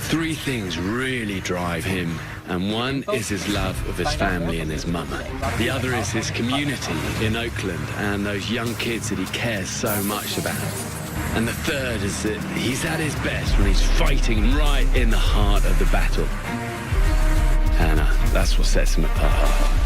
Three things really drive him, and one is his love of his family and his mama. The other is his community in Oakland and those young kids that he cares so much about. And the third is that he's at his best when he's fighting right in the heart of the battle. And that's what sets him apart.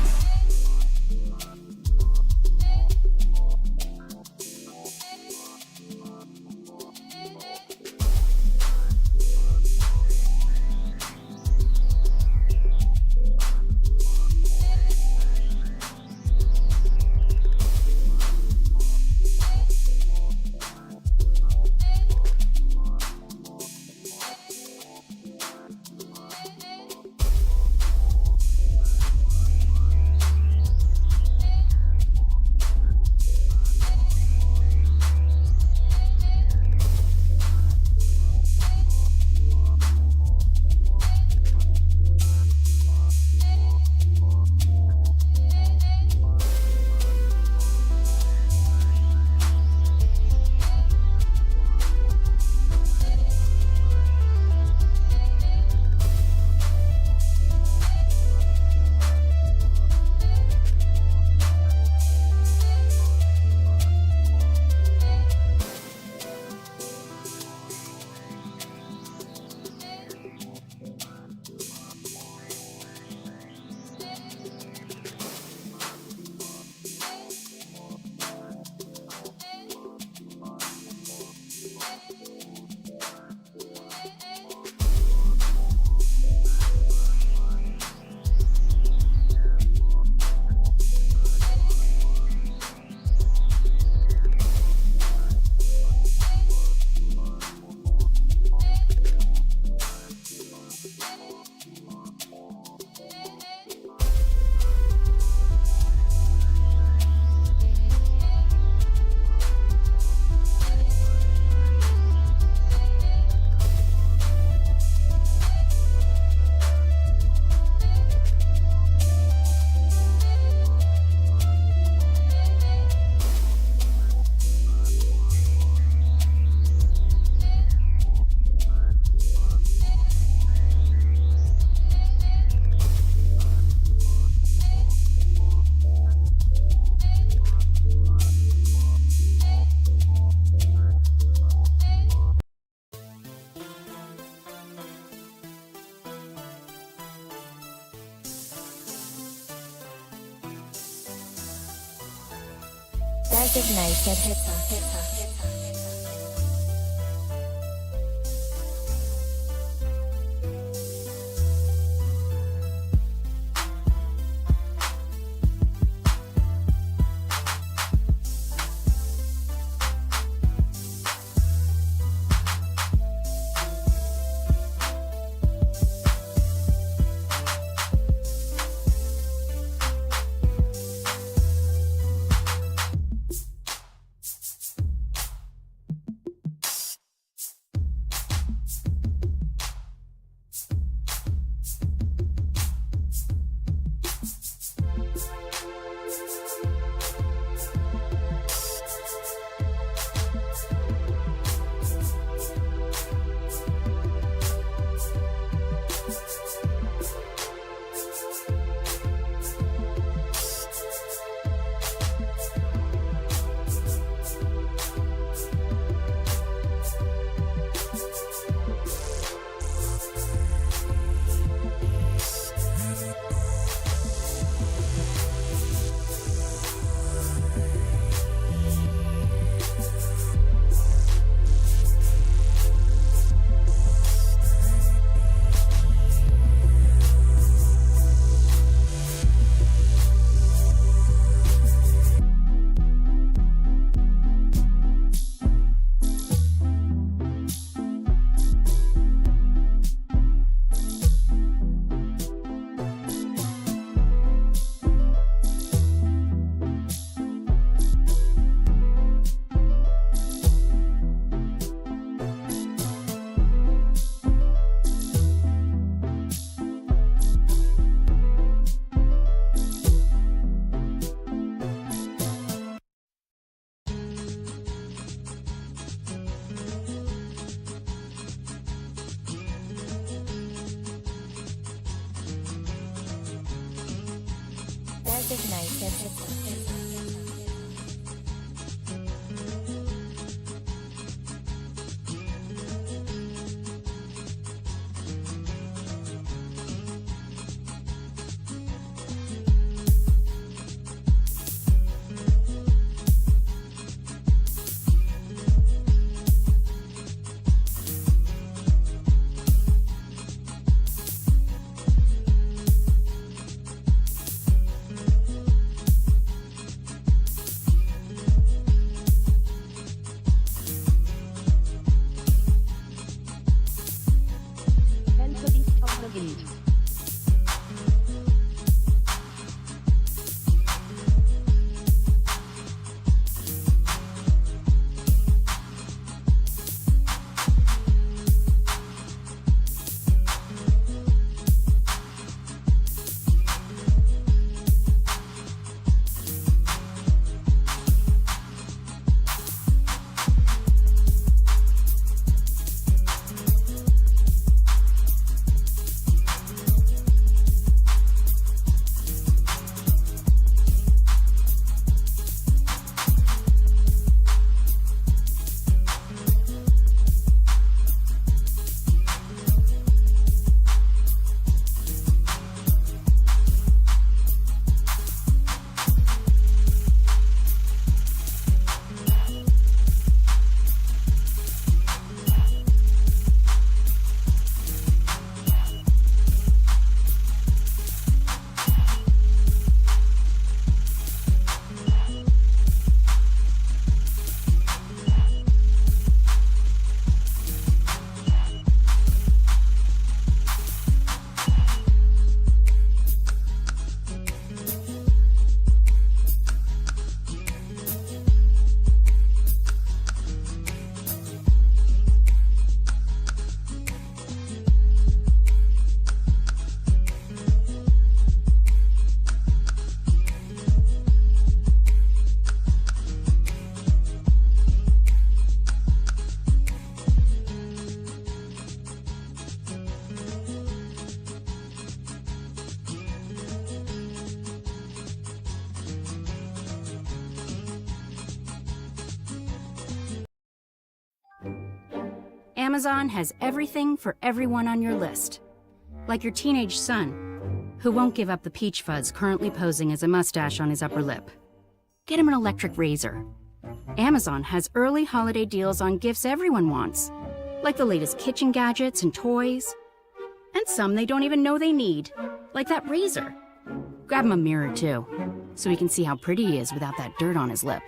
Designated hitter. Amazon has everything for everyone on your list. Like your teenage son, who won't give up the peach fuzz currently posing as a mustache on his upper lip. Get him an electric razor. Amazon has early holiday deals on gifts everyone wants, like the latest kitchen gadgets and toys. And some they don't even know they need, like that razor. Grab him a mirror too, so he can see how pretty he is without that dirt on his lip.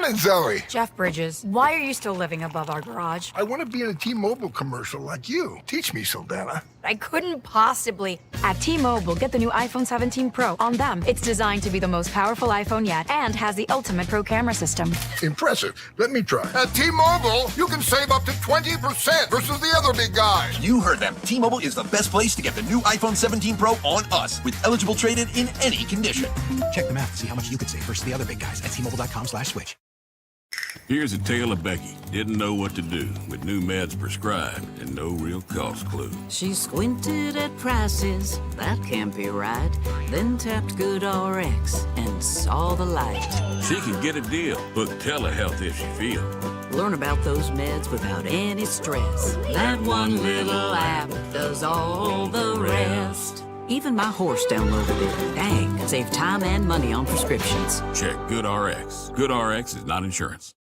Morning, Zoe. Jeff Bridges, why are you still living above our garage? I want to be in a T-Mobile commercial like you. Teach me, Saldana. I couldn't possibly. At T-Mobile, get the new iPhone 17 Pro. On them, it's designed to be the most powerful iPhone yet and has the ultimate pro camera system. Impressive. Let me try. At T-Mobile, you can save up to 20% versus the other big guys. You heard them. T-Mobile is the best place to get the new iPhone 17 Pro on us with eligible trade-in in any condition. Check the math to see how much you could save versus the other big guys at T-Mobile.com/switch. Here's a tale of Becky. Didn't know what to do with new meds prescribed and no real cost clue. She squinted at prices, that can't be right. Then tapped GoodRx and saw the light. She can get a deal. Book telehealth if she feels. Learn about those meds without any stress. That one little app does all the rest. Even my horse downloaded it. Dang, save time and money on prescriptions. Check GoodRx. GoodRx is not insurance.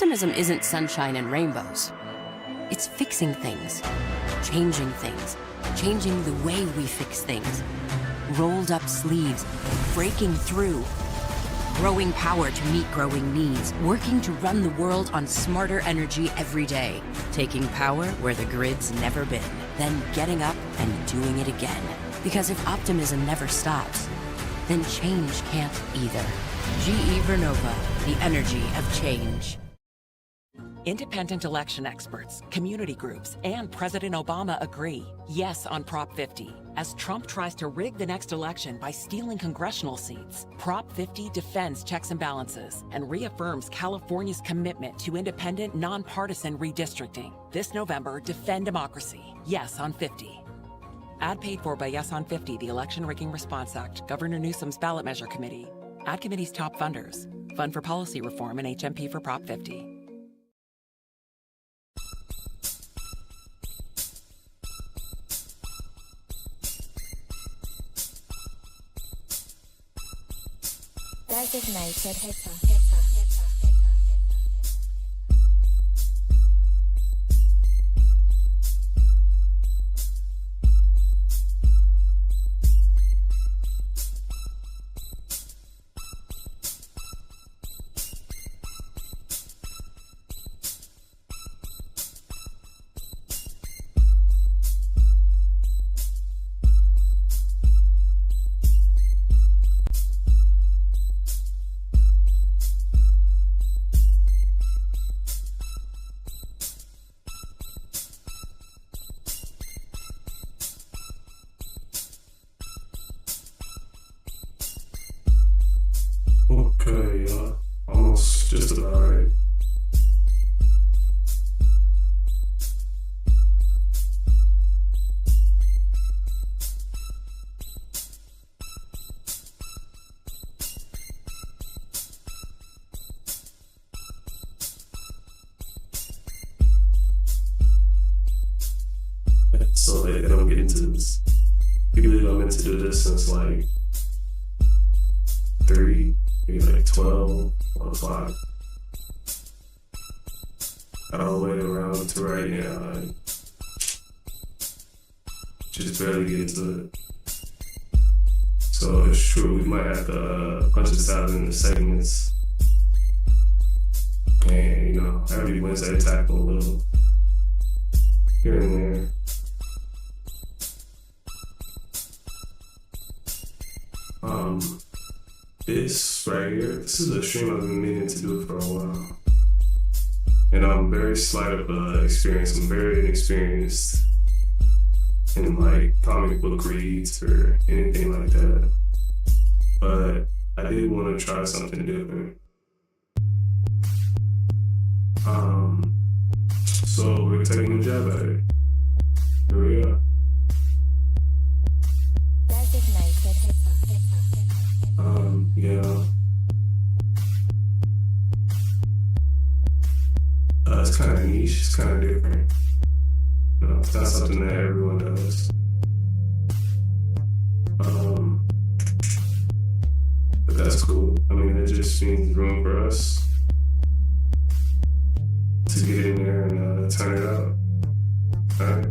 optimism isn't sunshine and rainbows. It's fixing things, changing the way we fix things. Rolled up sleeves, breaking through, growing power to meet growing needs, working to run the world on smarter energy every day, taking power where the grid's never been, then getting up and doing it again. Because if optimism never stops, then change can't either. GE Vernova, the energy of change. Independent election experts, community groups, and President Obama agree yes on Prop 50, as Trump tries to rig the next election by stealing congressional seats. Prop 50 defends checks and balances and reaffirms California's commitment to independent, nonpartisan redistricting. This November, defend democracy. Yes on 50. Ad paid for by Yes on 50, the Election Rigging Response Act, Governor Newsom's ballot measure committee. Ad committee's top funders, Fund for Policy Reform and HMP for Prop 50. Designated hitter. Okay, almost just about right. So they don't get into this. People that I'm into do this since like 3, maybe like 12, 1 o'clock. All the way around to right now. Like, just barely get into it. So it's true, we might have to punch this out into segments. And, you know, every Wednesday tackle a little here and there. This right here, this is a stream I've been meaning to do for a while. And I'm very slight of experience. I'm very inexperienced in like comic book reads or anything like that. But I did want to try something different. So we're taking a jab at it. Here we go. Designated hitter. Yeah. It's kind of niche, it's kind of different. You know, it's not something that everyone does. But that's cool. I mean, it just means room for us to get in there and turn it out. Alright?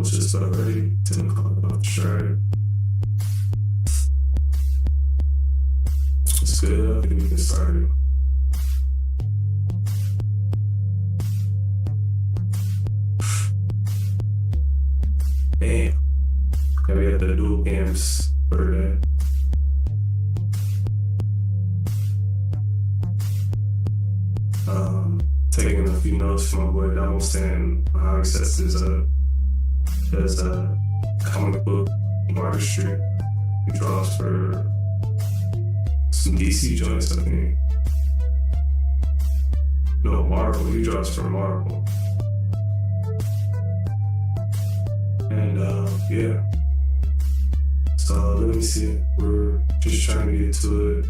Just already 10 o'clock, sure. It's good, I think we can start it. Damn. Okay, we have the dual cams for that. Taking a few notes from my boy Donald Stanton on how he sets this up. does comic book artistry. He draws for some DC joints, I think. No, Marvel. He draws for Marvel. And yeah. So let me see. We're just trying to get to it.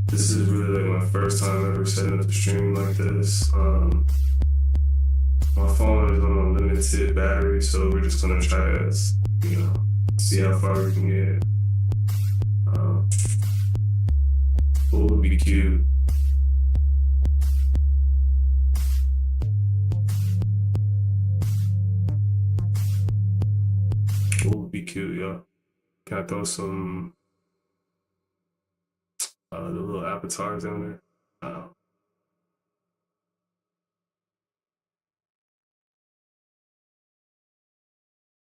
This is really like my first time ever setting up a stream like this. My phone is on a limited battery, so we're just gonna try to, see how far we can get. What would be cute? What would be cute, y'all? Can I throw some the little avatars down there?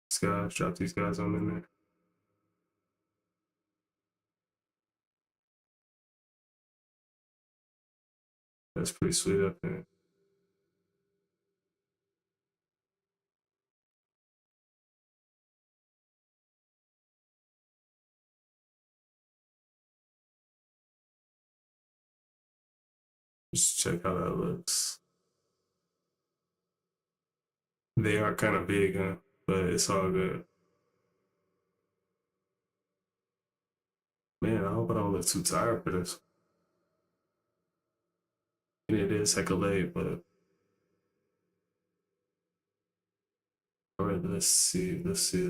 These guys, drop these guys on in there. That's pretty sweet up there. Just check how that looks. They are kind of big, huh? But it's all good. Man, I hope I don't look too tired for this. And it is hecka late, but all right, let's see. Let's tick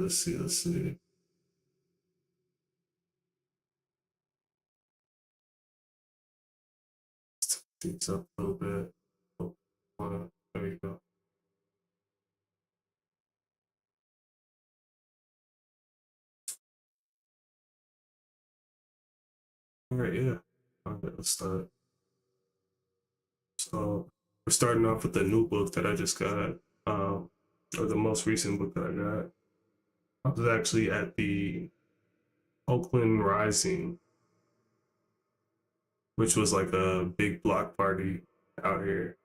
these up a little bit. Oh, there you go. All right, yeah. All right, let's start. So we're starting off with the new book that I just got, or the most recent book that I got. I was actually at the Oakland Rising, which was like a big block party out here.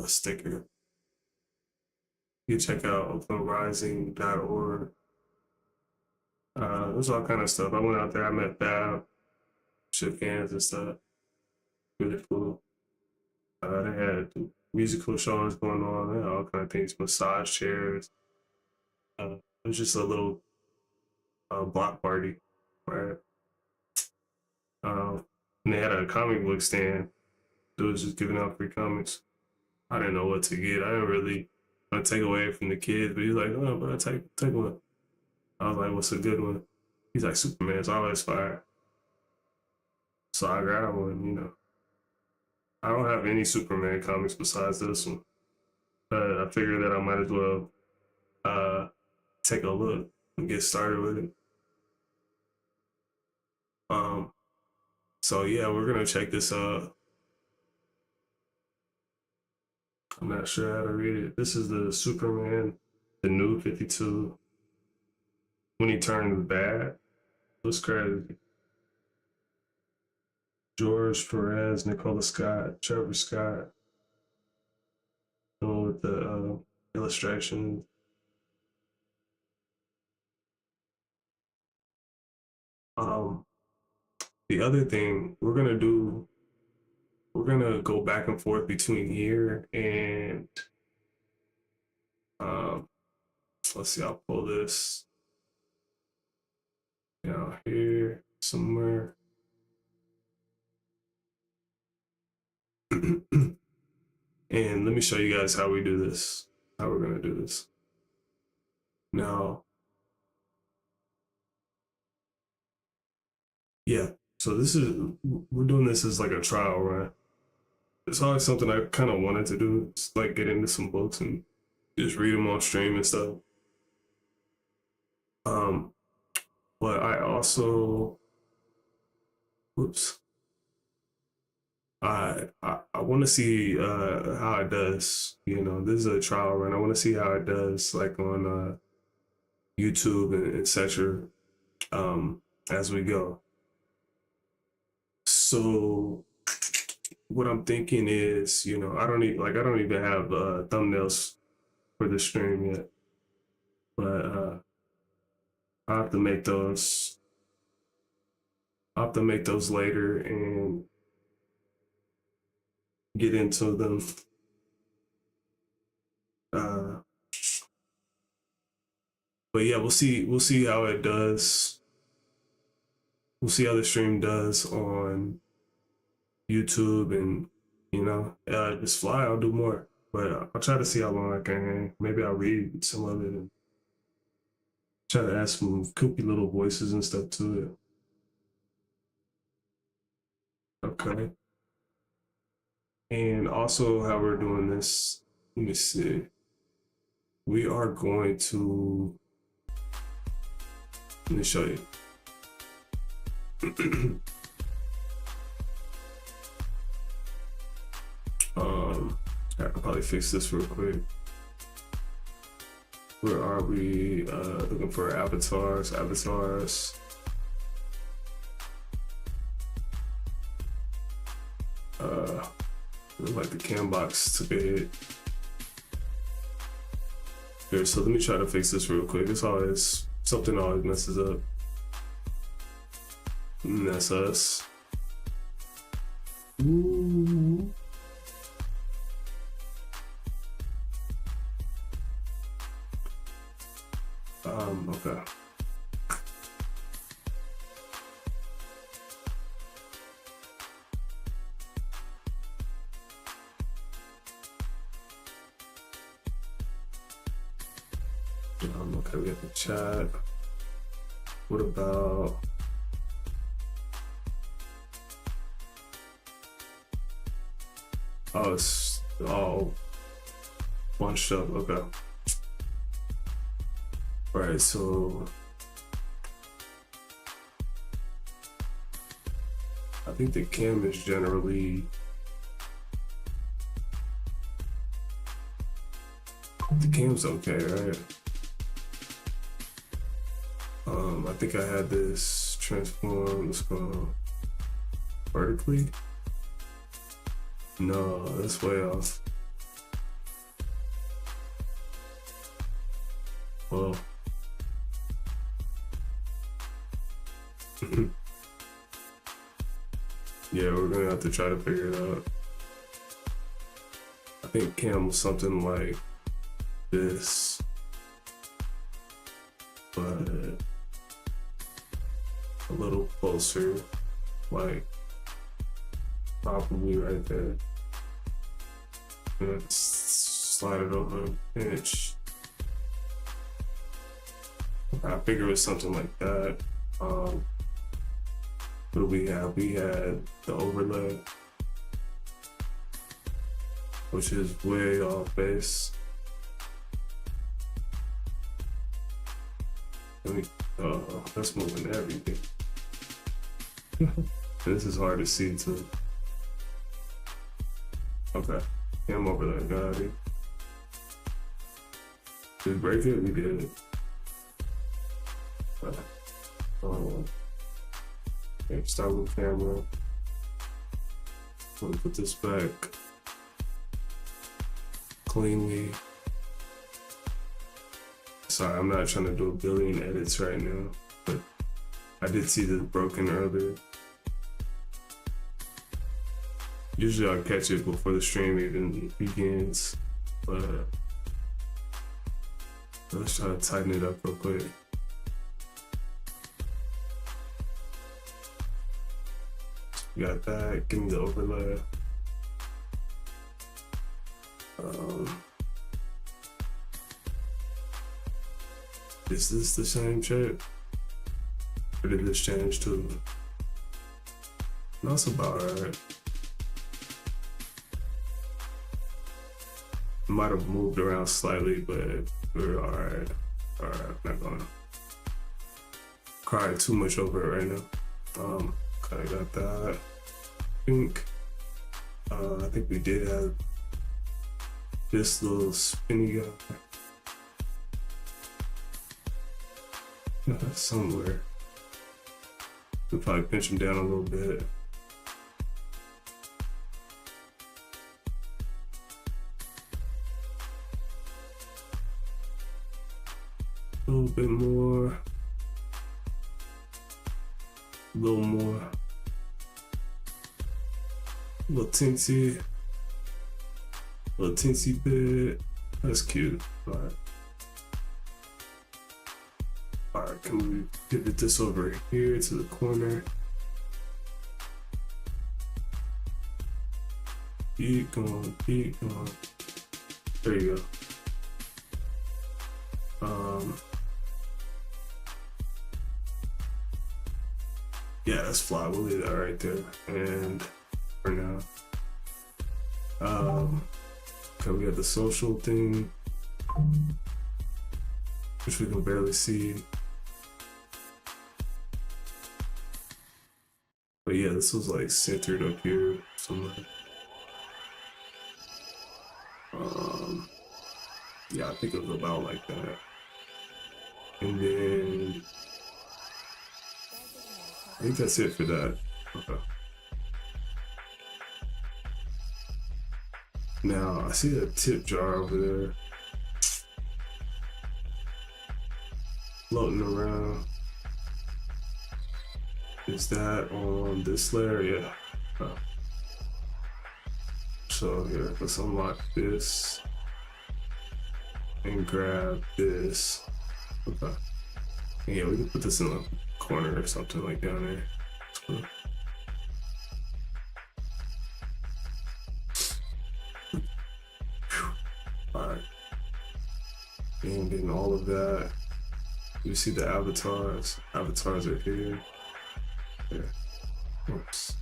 Sticker. You can check out oaklandrising.org. There's all kind of stuff. I went out there, I met Bab, shook hands and stuff. Really cool. They had musical shows going on, they had all kind of things, massage chairs. It was just a little block party, right? And they had a comic book stand. Dude was just giving out free comics. I didn't know what to get. I didn't really want to take away from the kids, but he was like, "Oh, bro, take one." I was like, "What's a good one?" He's like, "Superman's always fire." So I grabbed one. I don't have any Superman comics besides this one, but I figured that I might as well take a look and get started with it. So yeah, we're gonna check this out. I'm not sure how to read it. This is the Superman, the new 52. When he turned bad, it was crazy. George Perez, Nicola Scott, Trevor Scott, with the illustration. The other thing we're gonna go back and forth between here and let's see, I'll pull this down here somewhere. And let me show you guys how we do this, how we're gonna do this. Now, yeah, so we're doing this as like a trial run. It's always something I kind of wanted to do. It's like get into some books and just read them on stream and stuff. But I also, I want to see how it does. This is a trial run. I want to see how it does, like on YouTube and etc. As we go. So what I'm thinking is, you know, I don't even have thumbnails for the stream yet, but I'll have to make those. I'll have to make those later and get into them. But yeah, we'll see how it does. We'll see how the stream does on YouTube, and you know, just fly. I'll do more, but I'll try to see how long I can hang. Maybe I'll read some of it and try to add some kooky little voices and stuff to it. Okay. And also, how we're doing this, let me see. We are going to, let me show you. I can probably fix this real quick. Where are we? Looking for avatars. Look like the cam box took a hit. Here, so let me try to fix this real quick. It's always, something always messes up. And that's us. Ooh. Okay. Okay, we have the chat. What about it's all bunched up. Okay. All right, so I think the cam is generally, the cam's okay, right? I think I had this transform, let's go vertically. No, that's way off. Well, yeah, we're gonna have to try to figure it out. I think cam was something like this, but a little closer, like probably right there. Let's slide it over an inch. I figure it's something like that. What do we have? We had the overlay, which is way off base. That's moving everything. This is hard to see too. Okay, cam overlay, got it. Did we break it? We did. Okay, start with camera. I'm gonna put this back cleanly. Sorry, I'm not trying to do a billion edits right now, but I did see this broken earlier. Usually I'll catch it before the stream even begins, but let's try to tighten it up real quick. Got that, give me the overlay. Is this the same shape? Or did this change too? That's about right. Might have moved around slightly, but we're alright. Alright, not gonna cry too much over it right now. Okay, got that. I think we did have this little spinny guy somewhere. We'll probably pinch him down a little bit. bit more. A little more. A little teensy bit. That's cute. Alright. Alright, can we pivot this over here to the corner? Keep going, keep going. There you go. Yeah, that's fly. We'll leave that right there. And for now. Okay, we got the social thing, which we can barely see. But yeah, this was like centered up here somewhere. Yeah, I think it was about like that. And then I think that's it for that. Okay. Now I see a tip jar over there floating around. Is that on this layer? Yeah. Oh. So here, let's unlock this and grab this. Okay. Yeah, we can put this in the corner or something like down there. Cool. Alright. And getting all of that. You see the avatars. Avatars are here. There. Oops.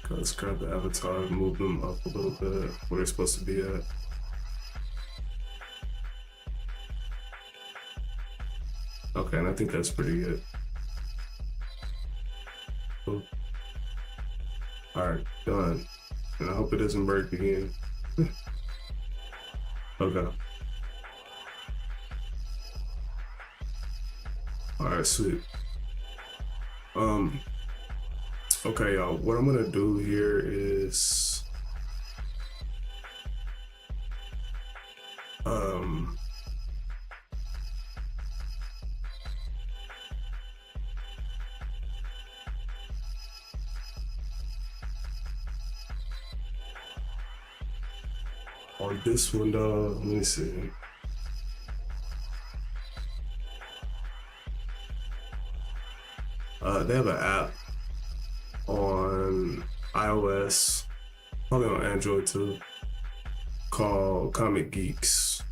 Okay, let's grab the avatars, move them up a little bit where they're supposed to be at. Okay, and I think that's pretty good. Cool. Alright, done. And I hope it doesn't break again. Okay. Alright, sweet. Okay, y'all, what I'm gonna do here is on this window, let me see. They have an app on iOS, probably on Android too, called Comic Geeks.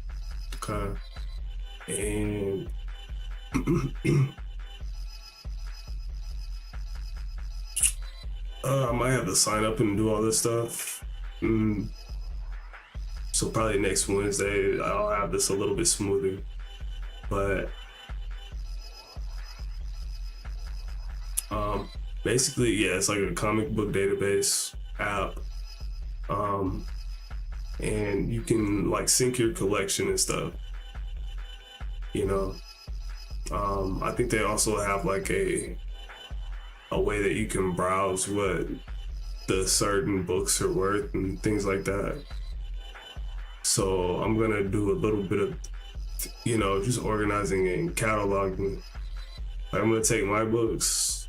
Okay. And I might have to sign up and do all this stuff. So probably next Wednesday I'll have this a little bit smoother. But basically, yeah, it's like a comic book database app. And you can like sync your collection and stuff, you know. I think they also have like a way that you can browse what the certain books are worth and things like that. So I'm gonna do a little bit of, you know, just organizing and cataloging. Like I'm gonna take my books,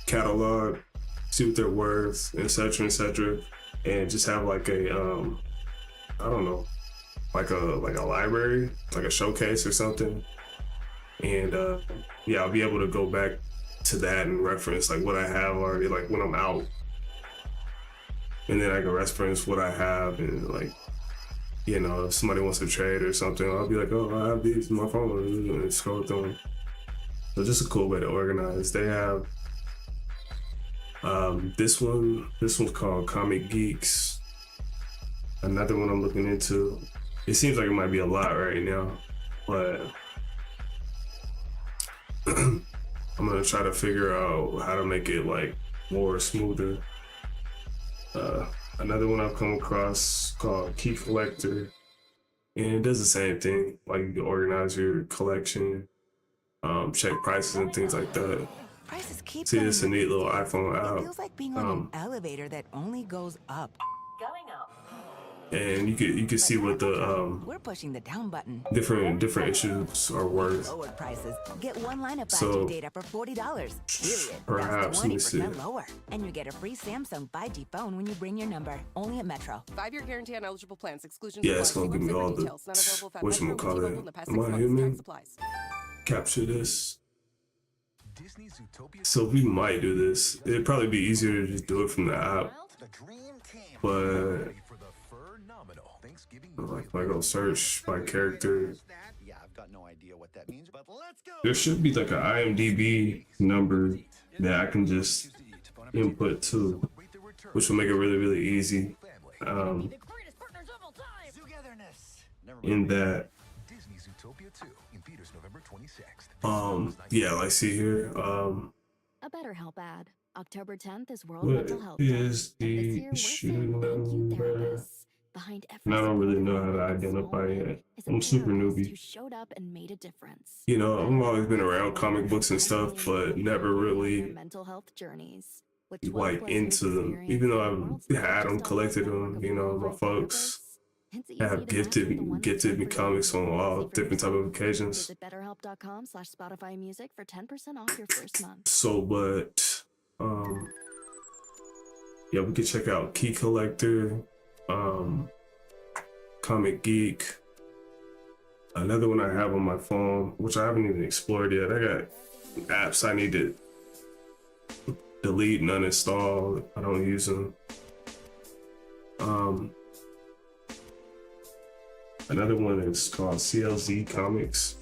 catalog, see what they're worth, etc., and just have like a I don't know, like a library, like a showcase or something. And yeah, I'll be able to go back to that and reference like what I have already, like when I'm out, and then I can reference what I have, and like, you know, if somebody wants to trade or something, I'll be like, oh, I have these in my phone, and scroll through them. So just a cool way to organize. They have this one's called Comic Geeks. Another one I'm looking into. It seems like it might be a lot right now, but I'm gonna try to figure out how to make it like more smoother. Another one I've come across called Key Collector, and it does the same thing. Like you can organize your collection, check prices and things like that. Prices keep See, it's a neat little iPhone app. It feels like being on an elevator that only goes up. Going up. and you could see what the We're pushing the down button. different issues are worth. Lowered prices. Get one line of 5G So, data for $40. Period. perhaps, That's let me see. 20% lower. And you get a free Samsung 5G phone when you bring your number. Only at Metro. 5-year guarantee on eligible plans. Exclusions Yeah, it's apply. gonna give me all the whatchamacallit. Am I human? Capture this. So we might do this. It'd probably be easier to just do it from the app. But like if I go search by character, there should be like an IMDb number that I can just input to, which will make it really easy. In that, yeah, like see here, A BetterHelp ad. October 10th is World what Mental Health Day. is the issue number? Behind every And I don't really know how to single identify it. is a I'm super therapist newbie. who showed up and made a difference. You know, I've always been around comic books and stuff, but never really Mental health journeys. With like into them. Even though I've had them, collected them, you know, my folks have gifted me comics on all different type of occasions. Visit BetterHelp.com/Spotify Music for 10% off your first month. So, but yeah, we can check out Key Collector, Comic Geek. Another one I have on my phone, which I haven't even explored yet. I got apps I need to delete and uninstall. I don't use them. Another one is called CLZ Comics.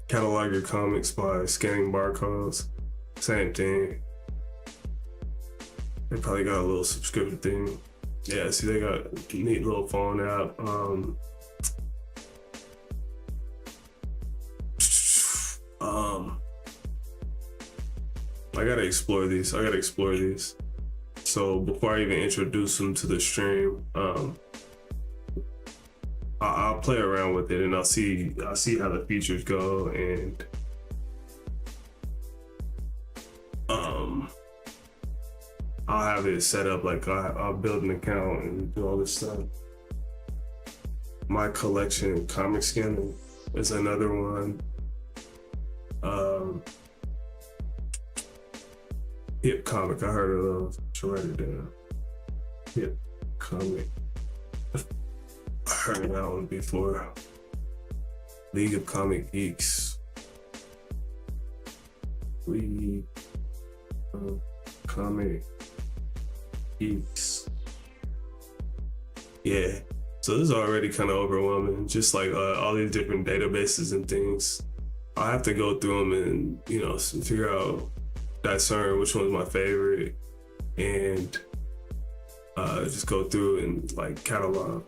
Catalog your comics by scanning barcodes. Same thing. They probably got a little subscription thing. Yeah, see, they got a neat little phone app. I gotta explore these. So before I even introduce them to the stream, I'll play around with it and I'll see how the features go, and I'll have it set up like I'll build an account and do all this stuff. My collection comic scanning is another one. Hip Comic, I heard of those. Should write it down. Hip Comic. I heard of that one before. League of Comic Geeks. League of Comic Geeks. Yeah. So this is already kind of overwhelming. Just like all these different databases and things. I have to go through them and, you know, figure out, discern which one's my favorite, and just go through and like catalog,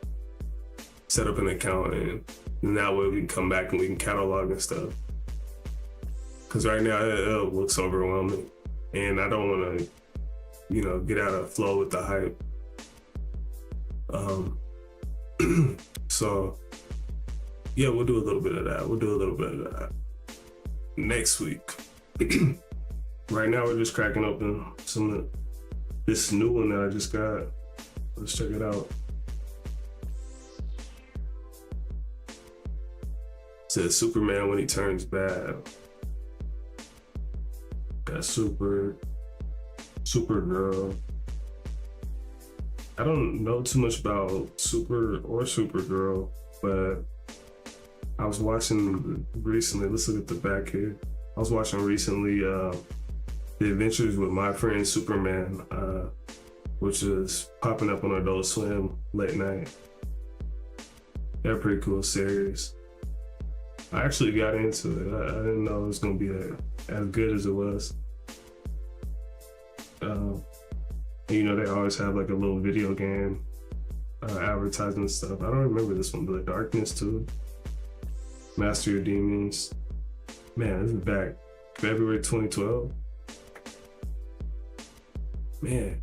set up an account, and that way we can come back and we can catalog and stuff. Cause right now it looks overwhelming, and I don't want to, you know, get out of flow with the hype. So yeah, we'll do a little bit of that. Next week. Right now, we're just cracking open some of this new one that I just got. Let's check it out. It says Superman when he turns bad. Got Supergirl. I don't know too much about Supergirl, but I was watching recently. Let's look at the back here. I was watching recently The Adventures with My Friend Superman, which is popping up on Adult Swim late night. They're a pretty cool series. I actually got into it. I didn't know it was gonna be as good as it was. You know, they always have like a little video game advertising stuff. I don't remember this one, but The Darkness too. Master Your Demons. Man, this is back February 2012. Man,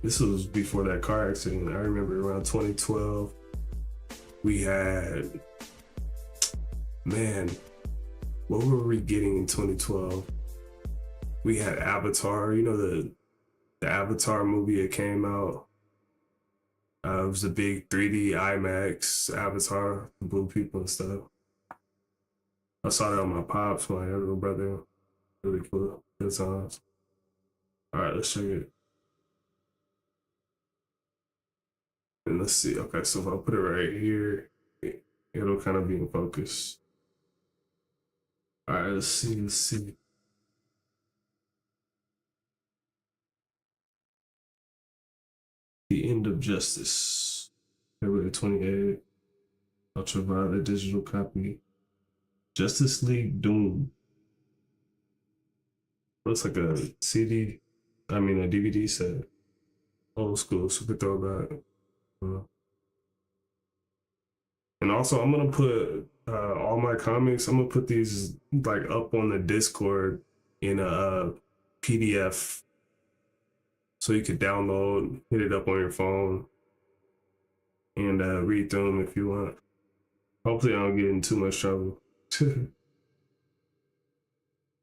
this was before that car accident. I remember around 2012, we had, man, what were we getting in 2012? We had Avatar, you know, the Avatar movie that came out. It was a big 3D IMAX Avatar, the blue people and stuff. I saw that on my pops, my younger brother. Really cool. Good times. All right, let's check it. And let's see. Okay, so if I put it right here, it'll kind of be in focus. All right, let's see. Let's see. The End of Justice, February 28th. Ultraviolet digital copy. Justice League Doom. Looks like a CD. I mean, a DVD set. Old school, super throwback. And also, I'm gonna put all my comics. I'm gonna put these like up on the Discord in a PDF, so you could download, hit it up on your phone, and read through them if you want. Hopefully, I don't get in too much trouble.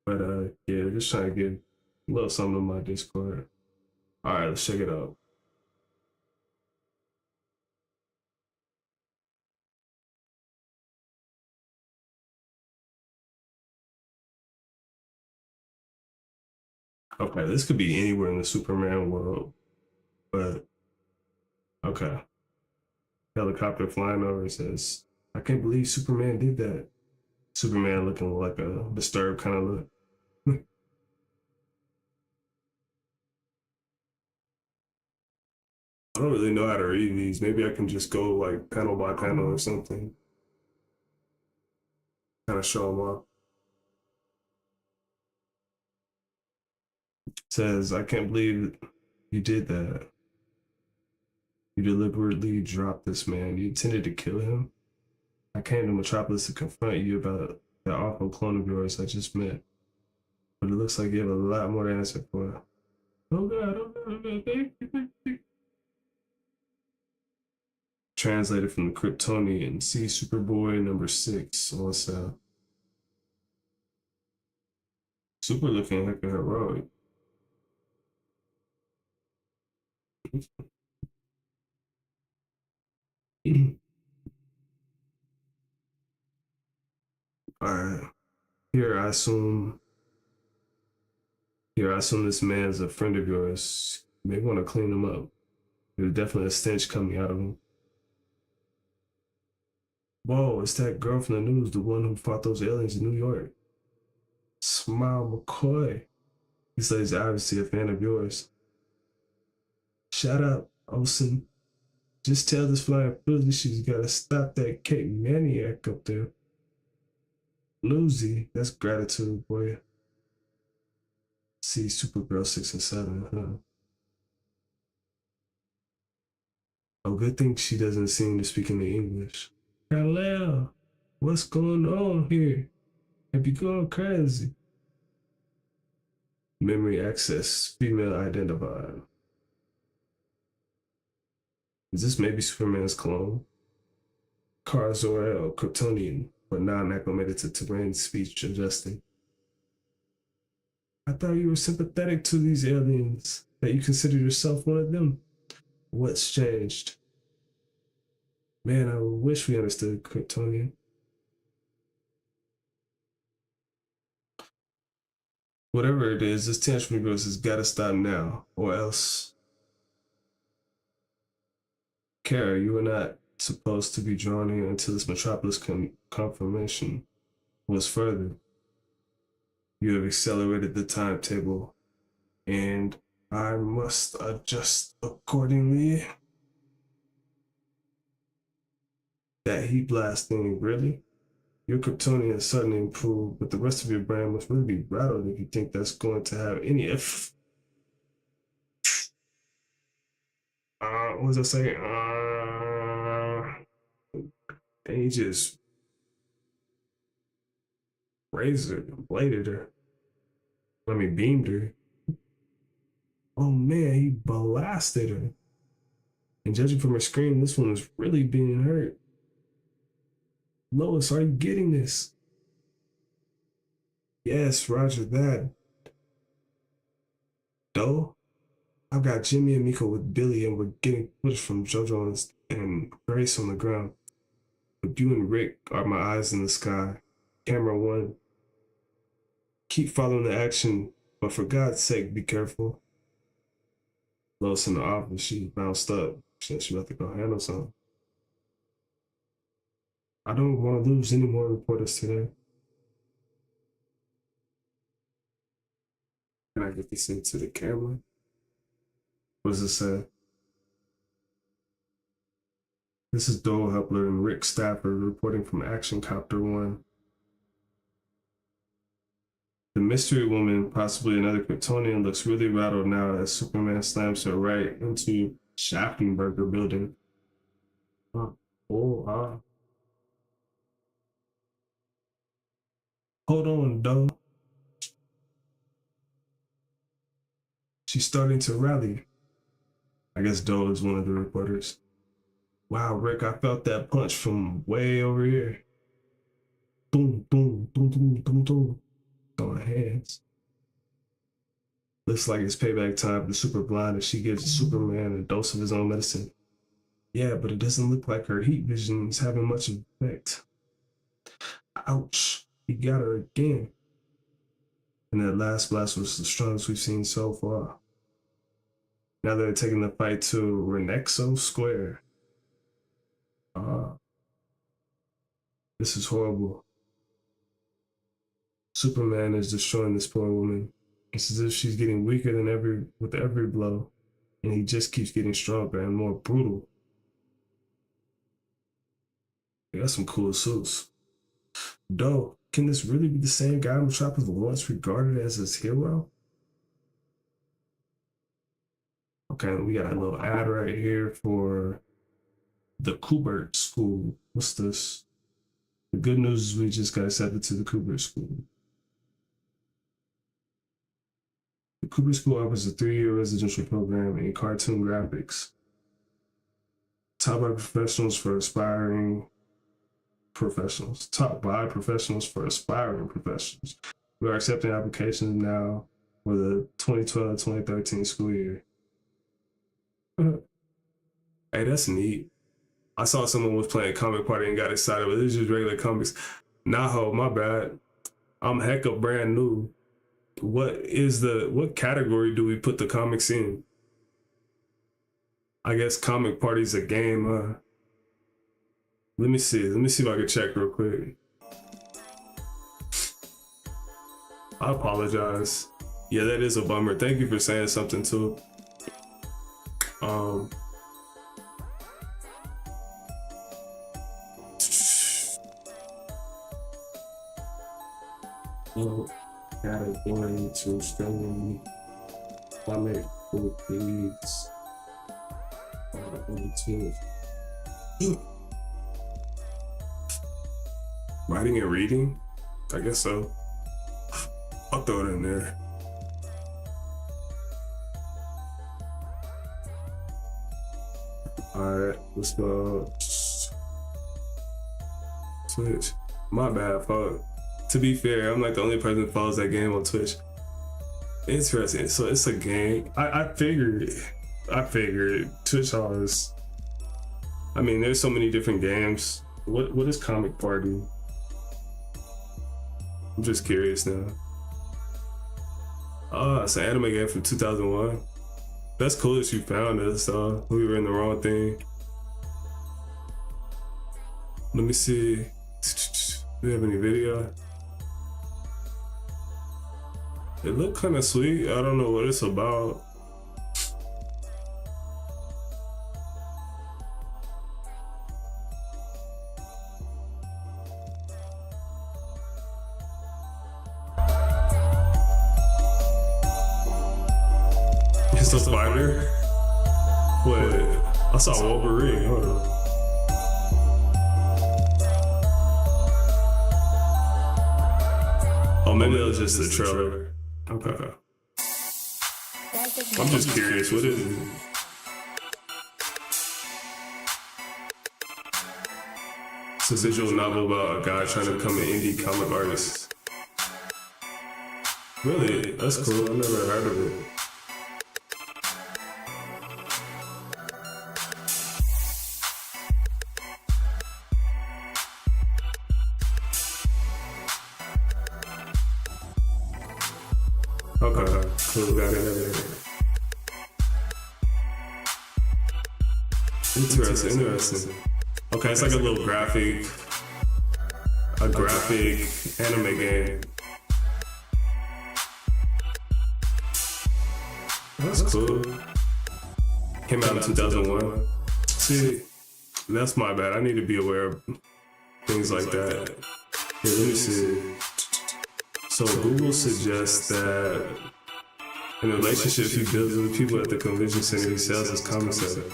But yeah, just trying to get a little something on my Discord. All right, let's check it out. Okay, this could be anywhere in the Superman world, but okay. Helicopter flying over says, I can't believe Superman did that. Superman looking like a disturbed kind of look. I don't really know how to read these. Maybe I can just go like panel by panel or something. Kind of show them off. Says, I can't believe you did that. You deliberately dropped this man. You intended to kill him? I came to Metropolis to confront you about that awful clone of yours I just met. But it looks like you have a lot more to answer for. Oh God, oh God, oh God. Translated from the Kryptonian. See Superboy number 6 on sale. Super looking like a heroic. Alright. Here I assume this man is a friend of yours. You may want to clean him up. There's definitely a stench coming out of him. Whoa, it's that girl from the news, the one who fought those aliens in New York. Smile McCoy. He says he's obviously a fan of yours. Shut up, Olsen. Just tell this flying filly she's gotta stop that cake maniac up there. Lucy, that's gratitude, boy. See Supergirl 6 and 7, huh? Oh, good thing she doesn't seem to speak any English. Hello, what's going on here? Have you gone crazy? Memory access, female identified. Is this maybe Superman's clone? Kara Zor-El, Kryptonian, but non-acclimated to terrain speech adjusting. I thought you were sympathetic to these aliens, that you consider yourself one of them. What's changed? Man, I wish we understood Kryptonian. Whatever it is, this tantrum of yours has got to stop now, or else. Kara, you are not supposed to be drawn in until this Metropolis confirmation was further. You have accelerated the timetable, and I must adjust accordingly. That heat blast thing, really? Your Kryptonian suddenly improved, but the rest of your brain must really be rattled if you think that's going to have any effect. What was I saying? He just bladed her. I mean, beamed her. Oh man, he blasted her. And judging from her scream, this one was really being hurt. Lois, are you getting this? Yes, roger that. Though, I've got Jimmy and Miko with Billy, and we're getting footage from JoJo and Grace on the ground. But you and Rick are my eyes in the sky. Camera 1. Keep following the action, but for God's sake, be careful. Lois in the office, she bounced up. She about to go handle something. I don't want to lose any more reporters today. Can I get this into the camera? What does it say? This is Dole Hepler and Rick Stafford reporting from Action Copter 1. The mystery woman, possibly another Kryptonian, looks really rattled now as Superman slams her right into Schaffenberger building. Hold on, Dole. She's starting to rally. I guess Dole is one of the reporters. Wow, Rick, I felt that punch from way over here. Boom, boom, boom, boom, boom, boom. Throwing hands. Looks like it's payback time for the super blind as she gives Superman a dose of his own medicine. Yeah, but it doesn't look like her heat vision is having much effect. Ouch. He got her again. And that last blast was the strongest we've seen so far. Now they're taking the fight to Renexo Square. This is horrible. Superman is destroying this poor woman. It's as if she's getting weaker with every blow, and he just keeps getting stronger and more brutal. They got some cool suits. Though, can this really be the same guy Metropolis once regarded as his hero? Okay, we got a little ad right here for the Kubert School. What's this? The good news is we just got accepted to the Kubert School. The Kubert School offers a 3-year residential program in cartoon graphics. Taught by professionals for aspiring professionals. Taught by professionals for aspiring professionals. We are accepting applications now for the 2012-2013 school year. Hey, that's neat. I saw someone was playing Comic Party and got excited, but this is just regular comics. Nah, ho, my bad. I'm hecka brand new. What category do we put the comics in? I guess Comic Party's a game, Let me see if I can check real quick. I apologize. Yeah, that is a bummer. Thank you for saying something too. Category to streaming comic book leads. Writing and reading? I guess so. I'll throw it in there. Alright, let's go. Twitch. My bad, fuck. To be fair, I'm like the only person that follows that game on Twitch. Interesting. So it's a game. I figured Twitch is. I mean, there's so many different games. What is Comic Party? I'm just curious now. It's an anime game from 2001. That's cool that you found us. We were in the wrong thing. Let me see. Do we have any video? It looked kind of sweet. I don't know what it's about. It's a spider? What? I saw Wolverine. Hold on. Oh, maybe that was just the trailer. Okay. I'm just curious, what is it? It's a visual novel about a guy trying to become an indie comic artist. Really? That's cool. I've never heard of it. What we got in there? Interesting. Okay, it's like a little graphic anime game. That's cool. Came out in 2001. See, that's my bad. I need to be aware of things like that. Here, let me see. So Google suggests that in a relationship he builds with people at the convention center, he sells his commissary.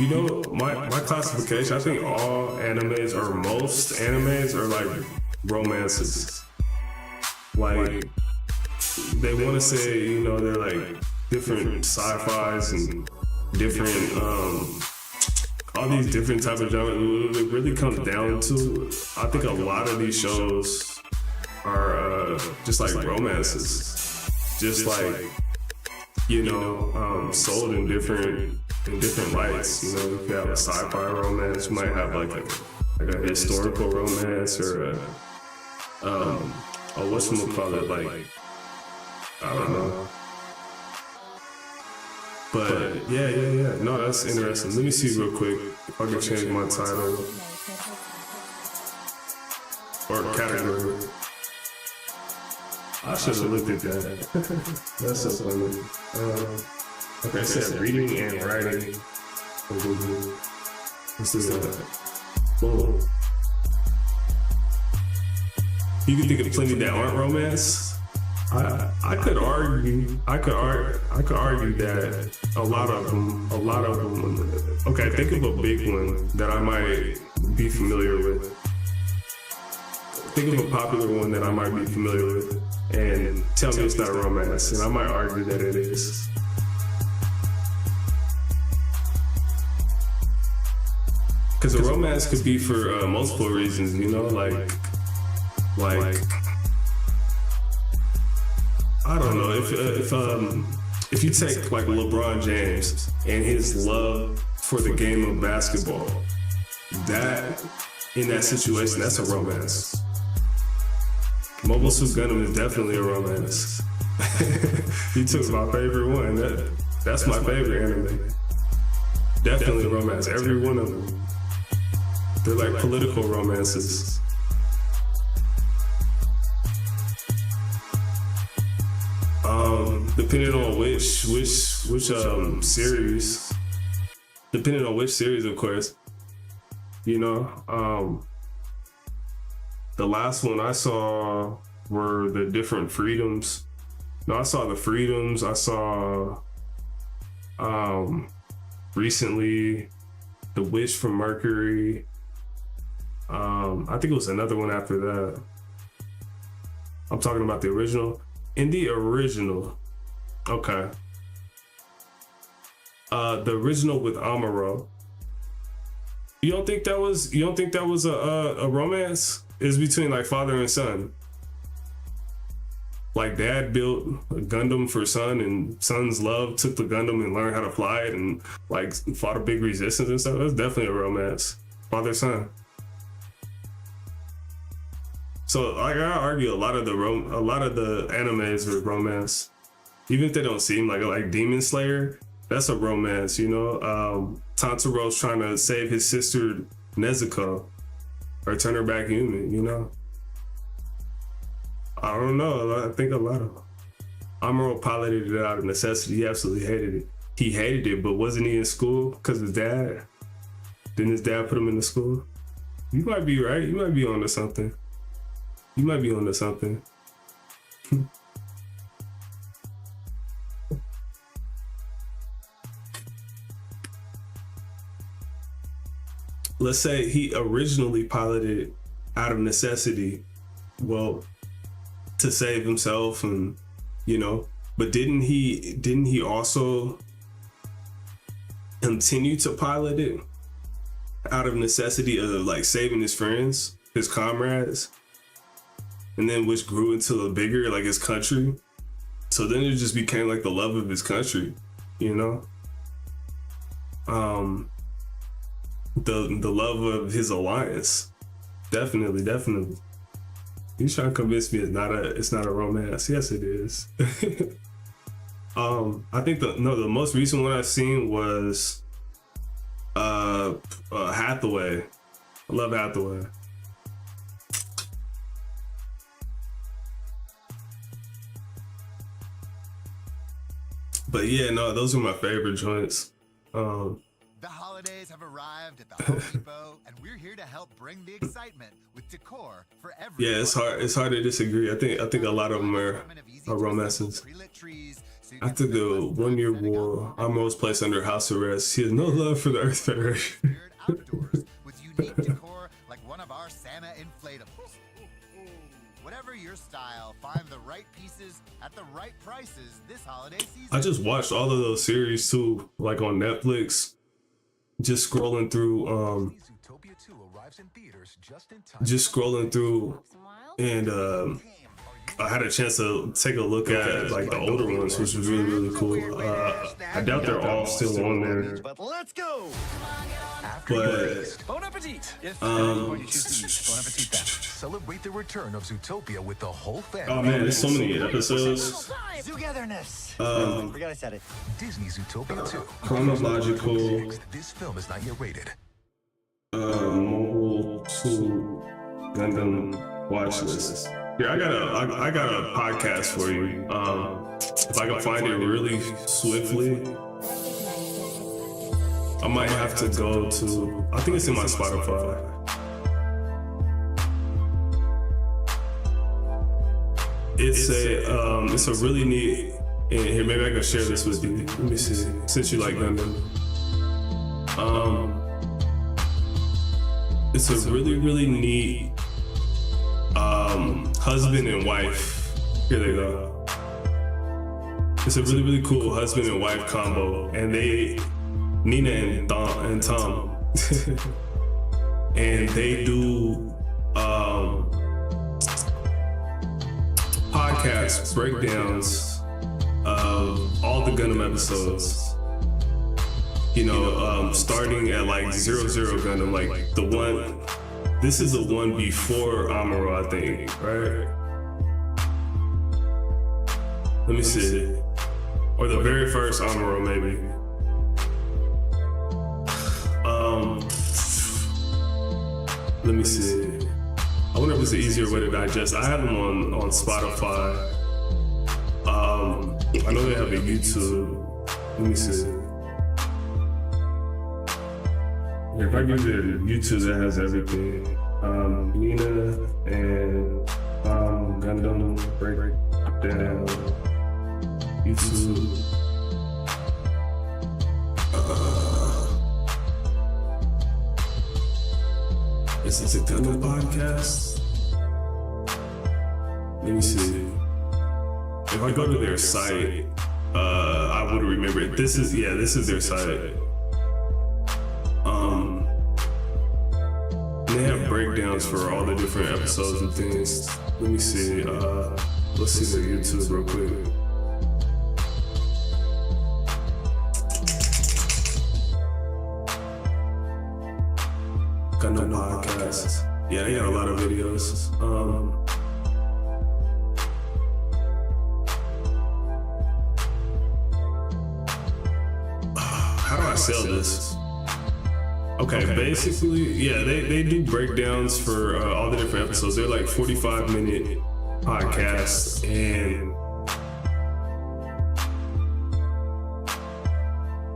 You know, my classification, I think all animes, or most animes, are like romances. Like, they want to say, you know, they're like different sci-fis and different, all these different type of genres. It really comes down to, I think a lot of these shows are just like romances. Just like, you know, sold in different lights. You know, if you have a sci-fi romance, you might have like a historical romance, or whatchamacallit, like, I don't know. But yeah. No, that's interesting. Let me see real quick if I can change my title or category. I should have looked at that. That's so funny. Okay, it said reading and writing. Let's do that. Boom. You can think of plenty that aren't romance. I could argue that a lot of them. Okay, think of a big one that I might be familiar with. Think of a popular one that I might be familiar with, and tell me it's not a romance, and I might argue that it is. Because a romance could be for multiple reasons, you know, like I don't know, if you take like LeBron James and his love for the game of basketball, that in that situation, that's a romance. Mobile Suit Gundam is definitely a romance. You took my favorite one. That's my favorite anime. Definitely a romance. Every one of them. They're like political romances. Depending on which series, of course, you know, the last one I saw were the different freedoms. No, I saw the freedoms. I saw recently the Wish from Mercury. I think it was another one after that. I'm talking about the original. In the original, okay. The original with Amuro. You don't think that was a romance? It's between like father and son. Like dad built a Gundam for son, and son's love took the Gundam and learned how to fly it, and like fought a big resistance and stuff. That's definitely a romance. Father son. So like, I argue a lot of the animes are romance, even if they don't seem like Demon Slayer. That's a romance, you know. Tantaro's trying to save his sister Nezuko, or turn her back human, you know. I don't know. I think a lot of Amuro piloted it out of necessity. He absolutely hated it. He hated it, but wasn't he in school because his dad? Didn't his dad put him in the school? You might be right. You might be onto something. Let's say he originally piloted out of necessity, well, to save himself, and you know, but didn't he also continue to pilot it out of necessity of like saving his friends, his comrades? And then which grew into a bigger, like his country. So then it just became like the love of his country, you know? The love of his alliance. Definitely. He's trying to convince me it's not a romance. Yes, it is. I think the most recent one I've seen was Hathaway. I love Hathaway. But yeah, no, those are my favorite joints. The holidays have arrived at the Home Depot, and we're here to help bring the excitement with decor for everyone. Yeah, it's hard to disagree. I think a lot of them are romances. After the 1 year war, Amoro's placed under house arrest. He has no love for the Earth Federation. With unique decor like one of our Santa inflatables. Whatever your style, find the right pieces at the right prices this holiday season. I just watched all of those series too, like on Netflix. Just scrolling through, and I had a chance to take a look at like the older ones, which was really, really cool. I doubt they're all still on there. But let's go. But Bon appetit. Celebrate the return of Zootopia with the whole family. oh man, there's so many episodes. Togetherness. Forgot I said it. Disney Zootopia 2. Chronological. This film is not yet rated. Mobile Suit Gundam watch list. Here, I got a podcast for you. If I can find it really swiftly, I might have to go to. I think it's in my Spotify. It's a really neat. And here, maybe I can share this with you. Let me see. Since you like Gundam, it's a really, really neat husband and wife. Here they go. It's a really, really cool husband and wife combo, and Nina and Tom, and they do podcast breakdowns of all the Gundam episodes. You know, starting at like 00 Gundam, like the one. This is the one before Amuro, I think, right? Let me see. Or the very first Amuro, maybe. Let me see. I wonder if it's an easier way to digest. I have them on Spotify. I know they have a YouTube. Let me see. If I give you YouTube, that has everything. Nina and Gundam breakdown. YouTube. Is this a Gundam podcast? Let me see. If I go to their site, I would remember it. This is their site. They have breakdowns for all the different episodes and things. Let me see. Let's see their YouTube real quick. Gundam podcast. Yeah, they got a lot of videos. How do I sell this? Okay, basically, yeah, they do breakdowns for all the different episodes. They're like 45-minute podcasts, and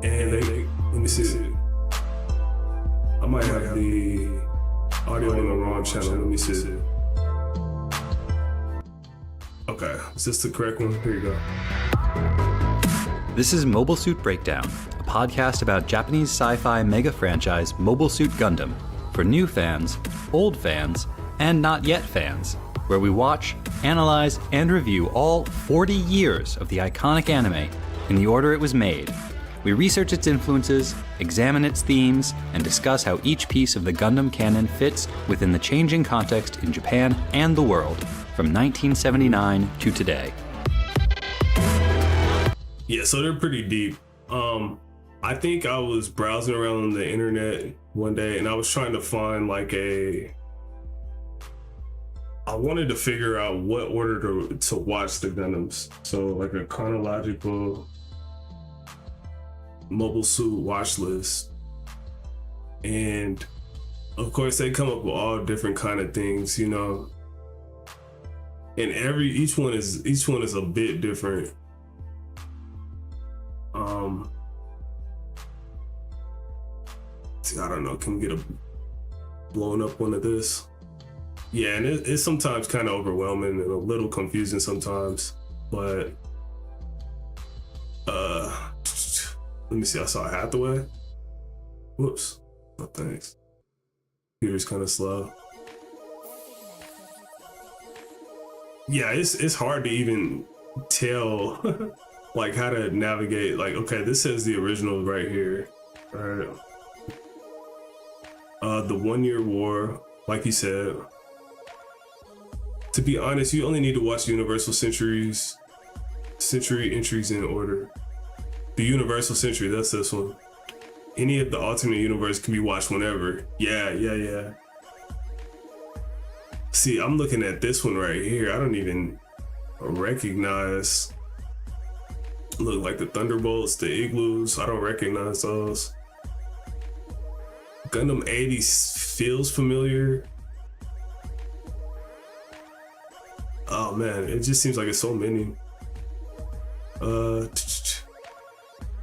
they, let me see. I might have the audio on the wrong channel. Let me see. Okay, is this the correct one? Here you go. This is Mobile Suit Breakdown, a podcast about Japanese sci-fi mega franchise Mobile Suit Gundam for new fans, old fans, and not yet fans, where we watch, analyze, and review all 40 years of the iconic anime in the order it was made. We research its influences, examine its themes, and discuss how each piece of the Gundam canon fits within the changing context in Japan and the world from 1979 to today. Yeah, so they're pretty deep. I think I was browsing around on the internet one day and I was trying to find like I wanted to figure out what order to watch the Gundams. So like a chronological mobile suit watch list. And of course they come up with all different kind of things, you know. And each one is a bit different. I don't know, can we get a blown up one of this? Yeah, and it's sometimes kind of overwhelming and a little confusing sometimes, but let me see, I saw Hathaway. Whoops, oh thanks. Computer's kind of slow. Yeah, it's hard to even tell like how to navigate. Like, okay, this says the original right here. All right. The 1 Year War, like you said. To be honest, you only need to watch Universal Century entries in order. The Universal Century, that's this one. Any of the alternate universe can be watched whenever. Yeah. See, I'm looking at this one right here. I don't even recognize. Look, like the Thunderbolts, the Igloos. I don't recognize those. Gundam 80 feels familiar. Oh man, it just seems like it's so many.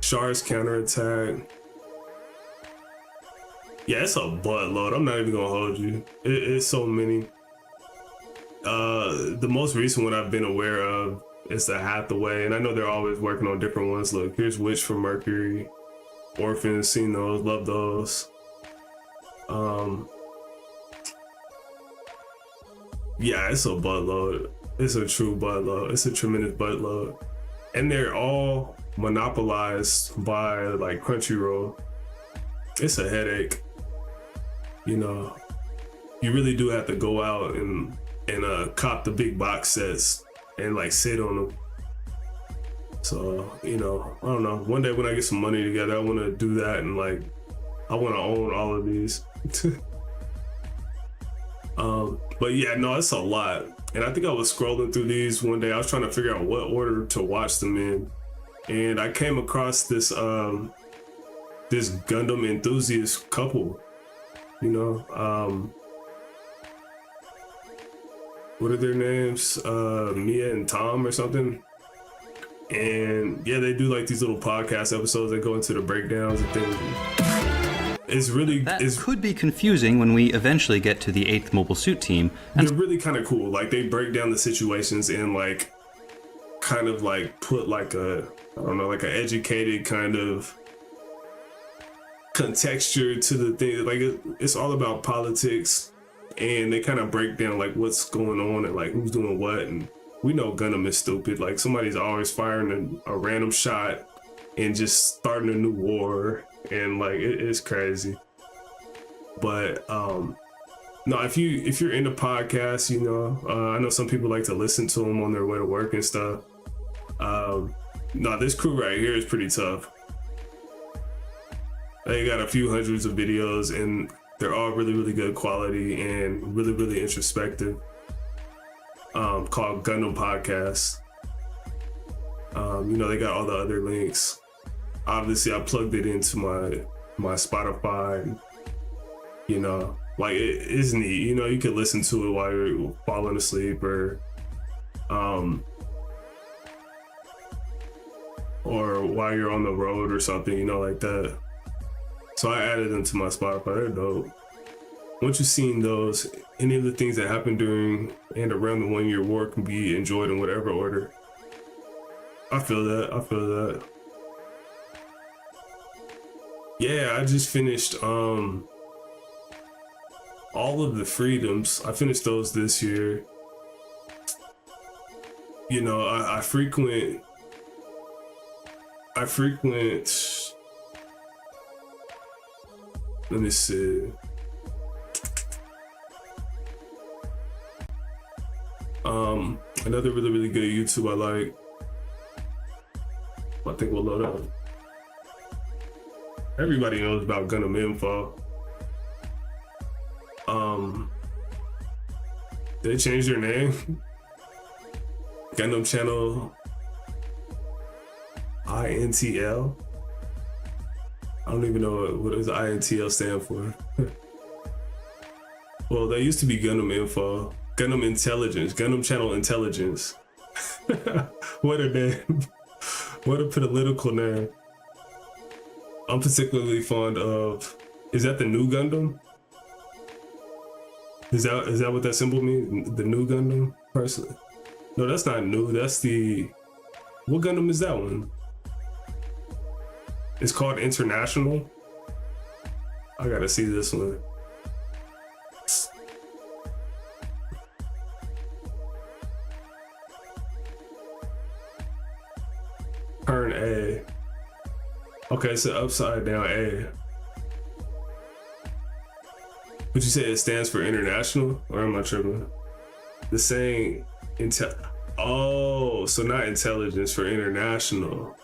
Char's counterattack. Yeah, it's a buttload. I'm not even gonna hold you. It's so many. The most recent one I've been aware of is the Hathaway, and I know they're always working on different ones. Look, here's Witch from Mercury, Orphans, seen those, love those. Yeah, it's a buttload. It's a true buttload. It's a tremendous buttload. And they're all monopolized by like Crunchyroll. It's a headache. You know, you really do have to go out and cop the big box sets and like sit on them. So, you know, I don't know. One day when I get some money together, I want to do that, and like, I want to own all of these. But yeah, no, it's a lot. And I think I was scrolling through these one day. I was trying to figure out what order to watch them in, and I came across this this Gundam enthusiast couple. You know, what are their names? Mia and Tom or something. And yeah, they do like these little podcast episodes that go into the breakdowns and things. It's really could be confusing when we eventually get to the 8th Mobile Suit Team. They're really kind of cool. Like, they break down the situations and like kind of like put like a, I don't know, like an educated kind of contexture to the thing. Like it's all about politics, and they kind of break down like what's going on and like who's doing what. And we know Gundam is stupid. Like, somebody's always firing a random shot and just starting a new war, and like it's crazy. But no, if you're into podcasts, you know, I know some people like to listen to them on their way to work and stuff. No, this crew right here is pretty tough. They got a few hundreds of videos, and they're all really, really good quality and really, really introspective. Called Gundam Podcast. You know, they got all the other links. Obviously, I plugged it into my Spotify. And, you know, like, it's neat. You know, you can listen to it while you're falling asleep, or while you're on the road or something, you know, like that. So I added them to my Spotify. They're dope. Once you've seen those, any of the things that happened during and around the 1 year war can be enjoyed in whatever order. I feel that. Yeah, I just finished all of the Freedoms. I finished those this year. You know, I frequent let me see. Another really, really good YouTube I like. I think we'll load up. Everybody knows about Gundam Info. They changed their name. Gundam Channel INTL. I don't even know what does INTL stand for. Well, that used to be Gundam Info, Gundam Intelligence, Gundam Channel Intelligence. What a name. What a political name. I'm particularly fond of, is that the new Gundam? Is that what that symbol means? The new Gundam? Personally. No, that's not new. That's the, what Gundam is that one? It's called International. I gotta see this one. Turn A. Okay, so upside down A. Would you say it stands for international, or am I tripping? The saying oh, so not intelligence, for international.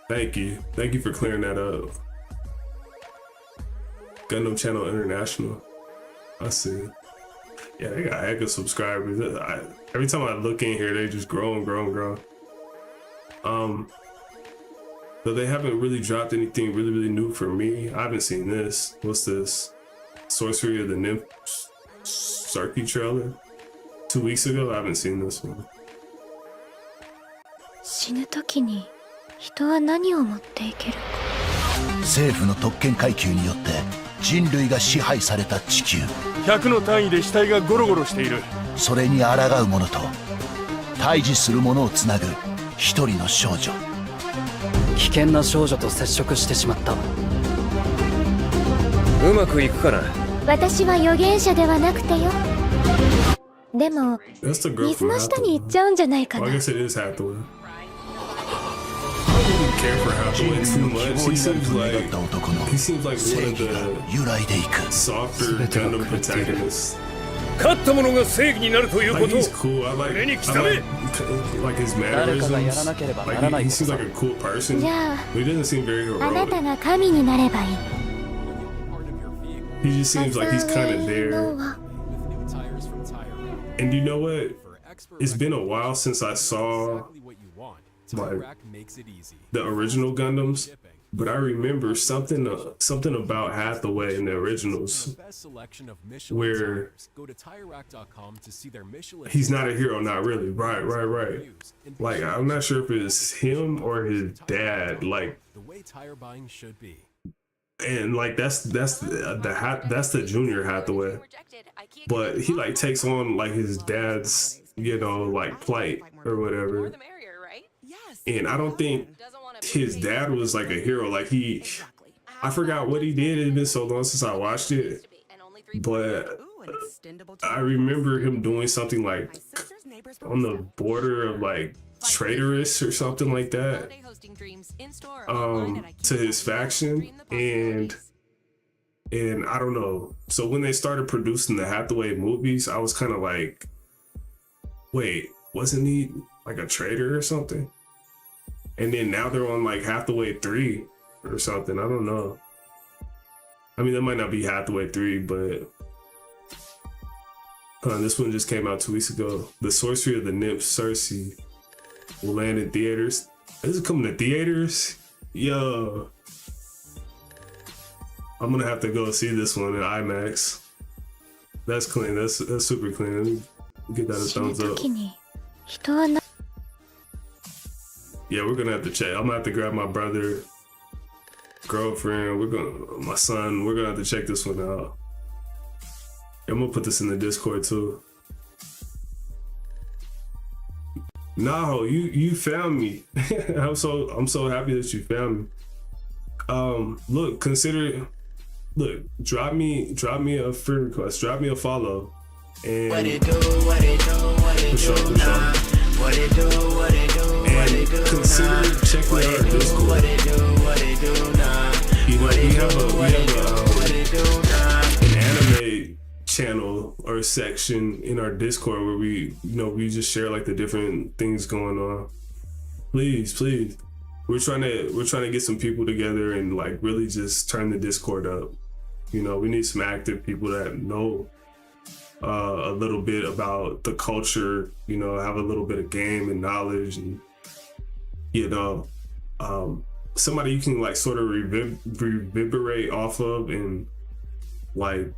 Thank you for clearing that up. Gundam Channel International. I see. Yeah, they got heck of subscribers. Every time I look in here, they just grow and grow and grow. But they haven't really dropped anything really new for me. I haven't seen this. What's this? Sorcery of the Nymph Sarky trailer. 2 weeks ago. I haven't seen this one. 死ぬ時に人は何を持っていけるか。政府の特権階級によって人類が支配された地球。100の単位で死体がゴロゴロしている。それに抗う者と対峙する者をつなぐ一人の少女。危険な少女と接触してしまった。うまくいくかな。私は預言者ではなくてよ。でも水の下に行っちゃうんじゃないかな。I guess it is Hathaway. I didn't care for Hathaway too much. He seems like one of the softer Gundam protagonists. 勝った者が正義になるということを。He's cool. I like his mannerisms. Like he seems like a cool person. But he doesn't seem very heroic. あなたが神になればいい。He just seems like he's kind of there. And you know what? It's been a while since I saw like the original Gundams, but I remember something about Hathaway in the originals where he's not a hero, not really. Right. Like I'm not sure if it's him or his dad. Like, and like that's the junior Hathaway, but he like takes on like his dad's, you know, like plight or whatever. And I don't think his dad was like a hero. Like I forgot what he did. It's been so long since I watched it, but I remember him doing something like on the border of like traitorous or something like that to his faction, and I don't know. So when they started producing the Hathaway movies, I was kind of like, wait, wasn't he like a traitor or something? And then now they're on like Hathaway 3 or something. I don't know. I mean, that might not be Hathaway 3, but this one just came out 2 weeks ago. The Sorcery of the Nymph Cersei will land in theaters. This is coming to theaters? Yo. I'm gonna have to go see this one in IMAX. That's clean. That's super clean. Let me get that a thumbs up. Yeah, we're gonna have to check. I'm gonna have to grab my brother, girlfriend, my son. We're gonna have to check this one out. I'm gonna put this in the Discord too. No, you found me. I'm so happy that you found me. Look, drop me a friend request, drop me a follow, and what it do now? What it do, and consider checking out our Discord. You know, we have an anime channel or section in our Discord where we just share like the different things going on. Please, we're trying to get some people together and like really just turn the Discord up. You know, we need some active people that know a little bit about the culture, you know, have a little bit of game and knowledge, and you know, somebody you can like sort of reverberate off of, and like,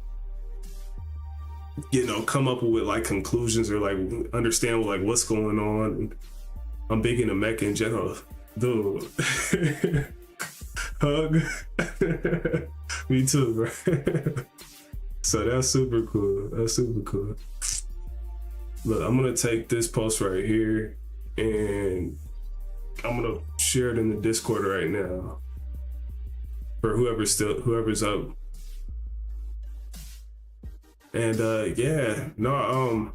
you know, come up with like conclusions or like understand like what's going on. I'm big into mecha in general, dude. Hug. Me too, bro. So that's super cool. That's super cool. Look, I'm gonna take this post right here and I'm gonna share it in the Discord right now for whoever's up. And yeah, no,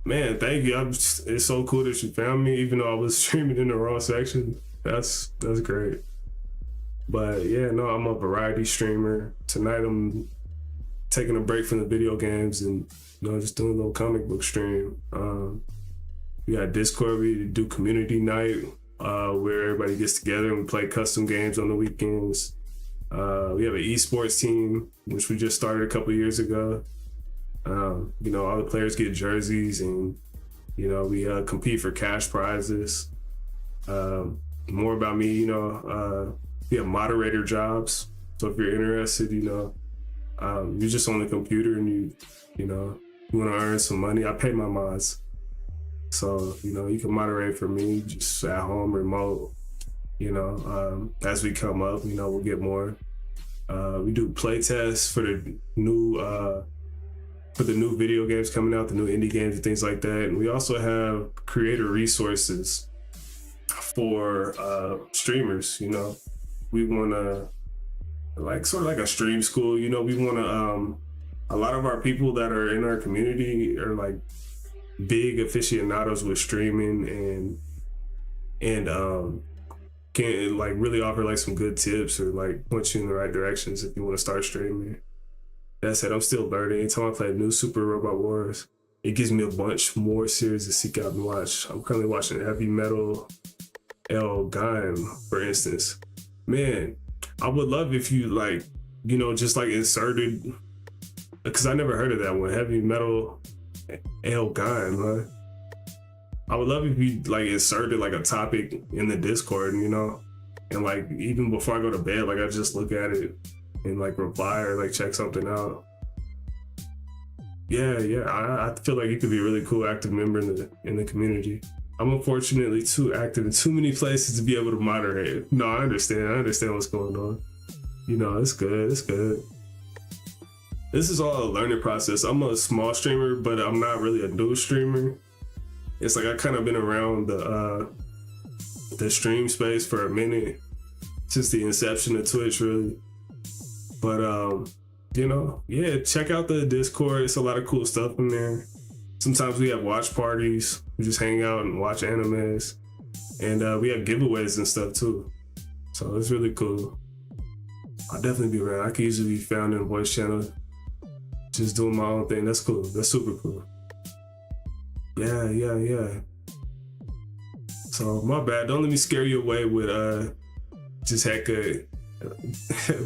man, thank you. It's so cool that you found me, even though I was streaming in the wrong section. That's great. But yeah, no, I'm a variety streamer. Tonight I'm taking a break from the video games and, you know, just doing a little comic book stream. We got Discord, we do community night, where everybody gets together and we play custom games on the weekends. We have an esports team, which we just started a couple years ago. You know, all the players get jerseys and, you know, we compete for cash prizes. More about me, you know, we have moderator jobs. So if you're interested, you know, you're just on the computer and you know, you want to earn some money, I pay my mods. So, you know, you can moderate for me just at home, remote, you know, as we come up, you know, we'll get more. We do play tests for the new video games coming out, the new indie games and things like that. And we also have creator resources for streamers, you know. We want to, like, sort of like a stream school, you know. We want to, a lot of our people that are in our community are like big aficionados with streaming and can like really offer like some good tips or like point you in the right directions if you want to start streaming. That said, I'm still learning. Anytime I play a new Super Robot Wars, it gives me a bunch more series to seek out and watch. I'm currently watching Heavy Metal El Gaim, for instance. Man, I would love if you like, you know, just like inserted, because I never heard of that one, Heavy Metal El Gaim, huh? I would love if you like inserted like a topic in the Discord, you know, and like even before I go to bed, like I just look at it and like reply or like check something out. Yeah, I feel like you could be a really cool active member in the community. I'm unfortunately too active in too many places to be able to moderate. No, I understand what's going on. You know, it's good. This is all a learning process. I'm a small streamer, but I'm not really a new streamer. It's like I kind of been around the stream space for a minute, since the inception of Twitch, really. But you know, yeah, check out the Discord. It's a lot of cool stuff in there. Sometimes we have watch parties. We just hang out and watch animes, and we have giveaways and stuff too. So it's really cool. I'll definitely be around. I can usually be found in a voice channel, just doing my own thing. That's cool. That's super cool. Yeah. So my bad. Don't let me scare you away with just hecka.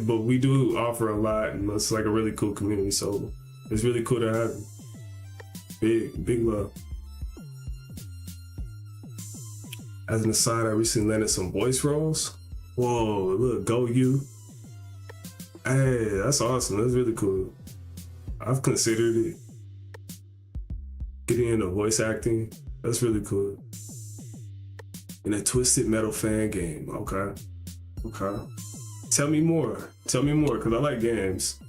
But we do offer a lot, and it's like a really cool community. So it's really cool to have you. Big love. As an aside, I recently landed some voice roles. Whoa, look, go you. Hey, that's awesome. That's really cool. I've considered it. Getting into voice acting, that's really cool. In a Twisted Metal fan game, okay. Tell me more, because I like games.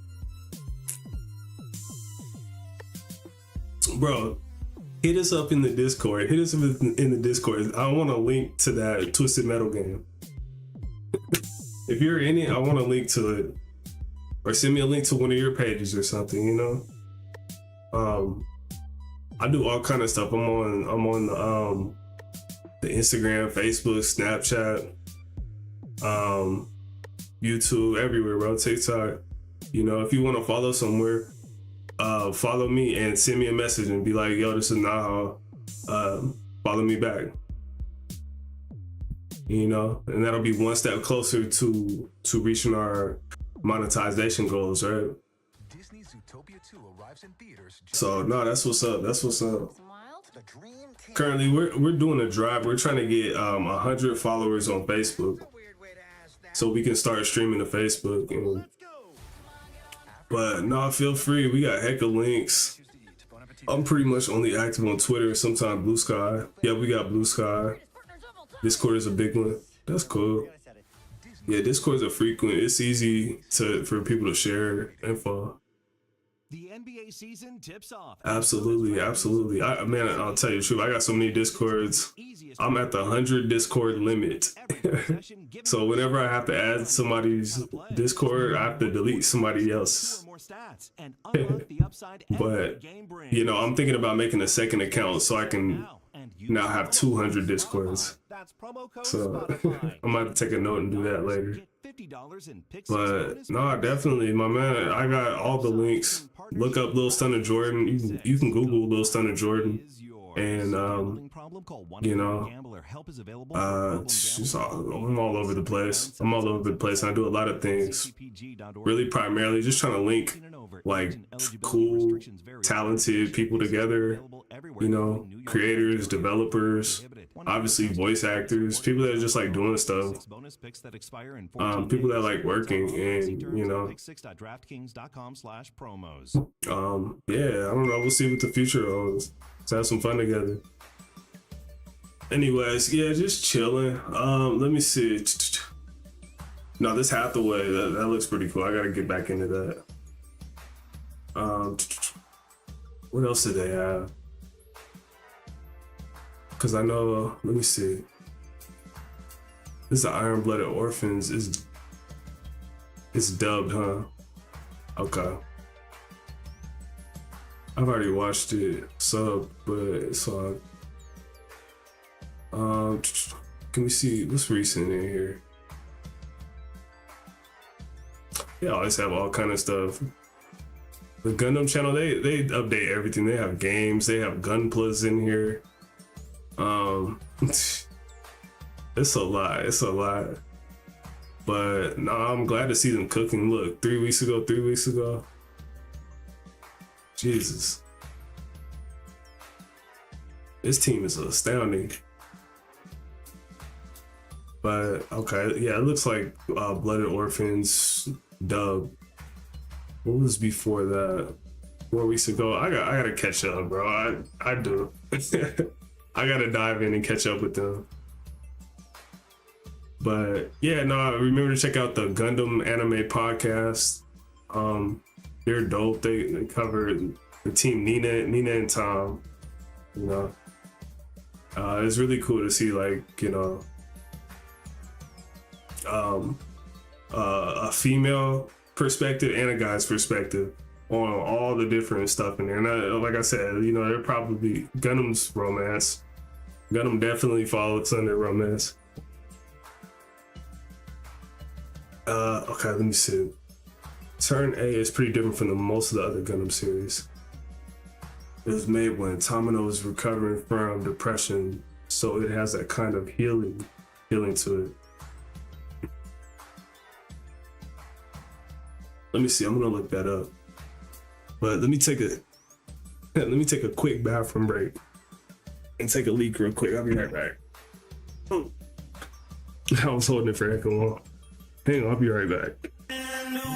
Bro, hit us up in the Discord. I want a link to that Twisted Metal game. If you're in it, I want a link to it. Or send me a link to one of your pages or something, you know? I do all kind of stuff. I'm on the Instagram, Facebook, Snapchat, YouTube, everywhere, bro. TikTok. You know, if you want to follow somewhere, follow me and send me a message and be like, yo, this is Naha. Follow me back. You know, and that'll be one step closer to reaching our monetization goals, right? So no, that's what's up. That's what's up. Currently, we're doing a drive. We're trying to get 100 followers on Facebook, so we can start streaming to Facebook. But no, feel free. We got heck of links. I'm pretty much only active on Twitter, sometimes Blue Sky. Yeah, we got Blue Sky. Discord is a big one. That's cool. Yeah, Discord's a frequent. It's easy for people to share info. The NBA season tips off. Absolutely, absolutely. Man, I'll tell you the truth. I got so many Discords. I'm at the 100 Discord limit. So whenever I have to add somebody's Discord, I have to delete somebody else. But, you know, I'm thinking about making a second account so I can now have 200 Discords. So I'm going to take a note and do that later. But no, definitely, my man, I got all the links. Look up Lil Stunner Jordan. You can Google Lil Stunner Jordan. And, you know, I'm all over the place. I'm all over the place. I do a lot of things. Really, primarily just trying to link like cool, talented people together. You know, creators, developers, obviously voice actors, people that are just like doing stuff. People that like working, and you know, yeah, I don't know. We'll see what the future holds. Let's have some fun together. Anyways, yeah, just chilling. Let me see. No, this Hathaway, that looks pretty cool. I gotta get back into that. What else did they have? Because I know, let me see. This is the Iron Blooded Orphans. It's dubbed, huh? Okay. I've already watched it sub, but it's on. Can we see what's recent in here? They always have all kind of stuff. The Gundam channel, they update everything. They have games, they have Gunplas in here. It's a lot. But no, I'm glad to see them cooking. Look, 3 weeks ago. Jesus. This team is astounding. But okay, yeah, it looks like Blooded Orphans dub. What was before that? 4 weeks ago. I gotta catch up, bro. I do. I gotta dive in and catch up with them. But yeah, no, remember to check out the Gundam Anime Podcast. They're dope. They cover the team Nina and Tom. You know, it's really cool to see, like, you know, a female perspective and a guy's perspective on all the different stuff in there. And like I said, you know, they're probably Gundam's romance. Gundam definitely falls under romance. Okay, let me see. Turn A is pretty different from most of the other Gundam series. It was made when Tamino was recovering from depression, so it has that kind of healing to it. Let me see. I'm gonna look that up. But let me take a quick bathroom break and take a leak real quick. I'll be right back. I was holding it for heck of long. Hang on, I'll be right back.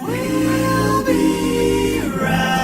We'll be right back.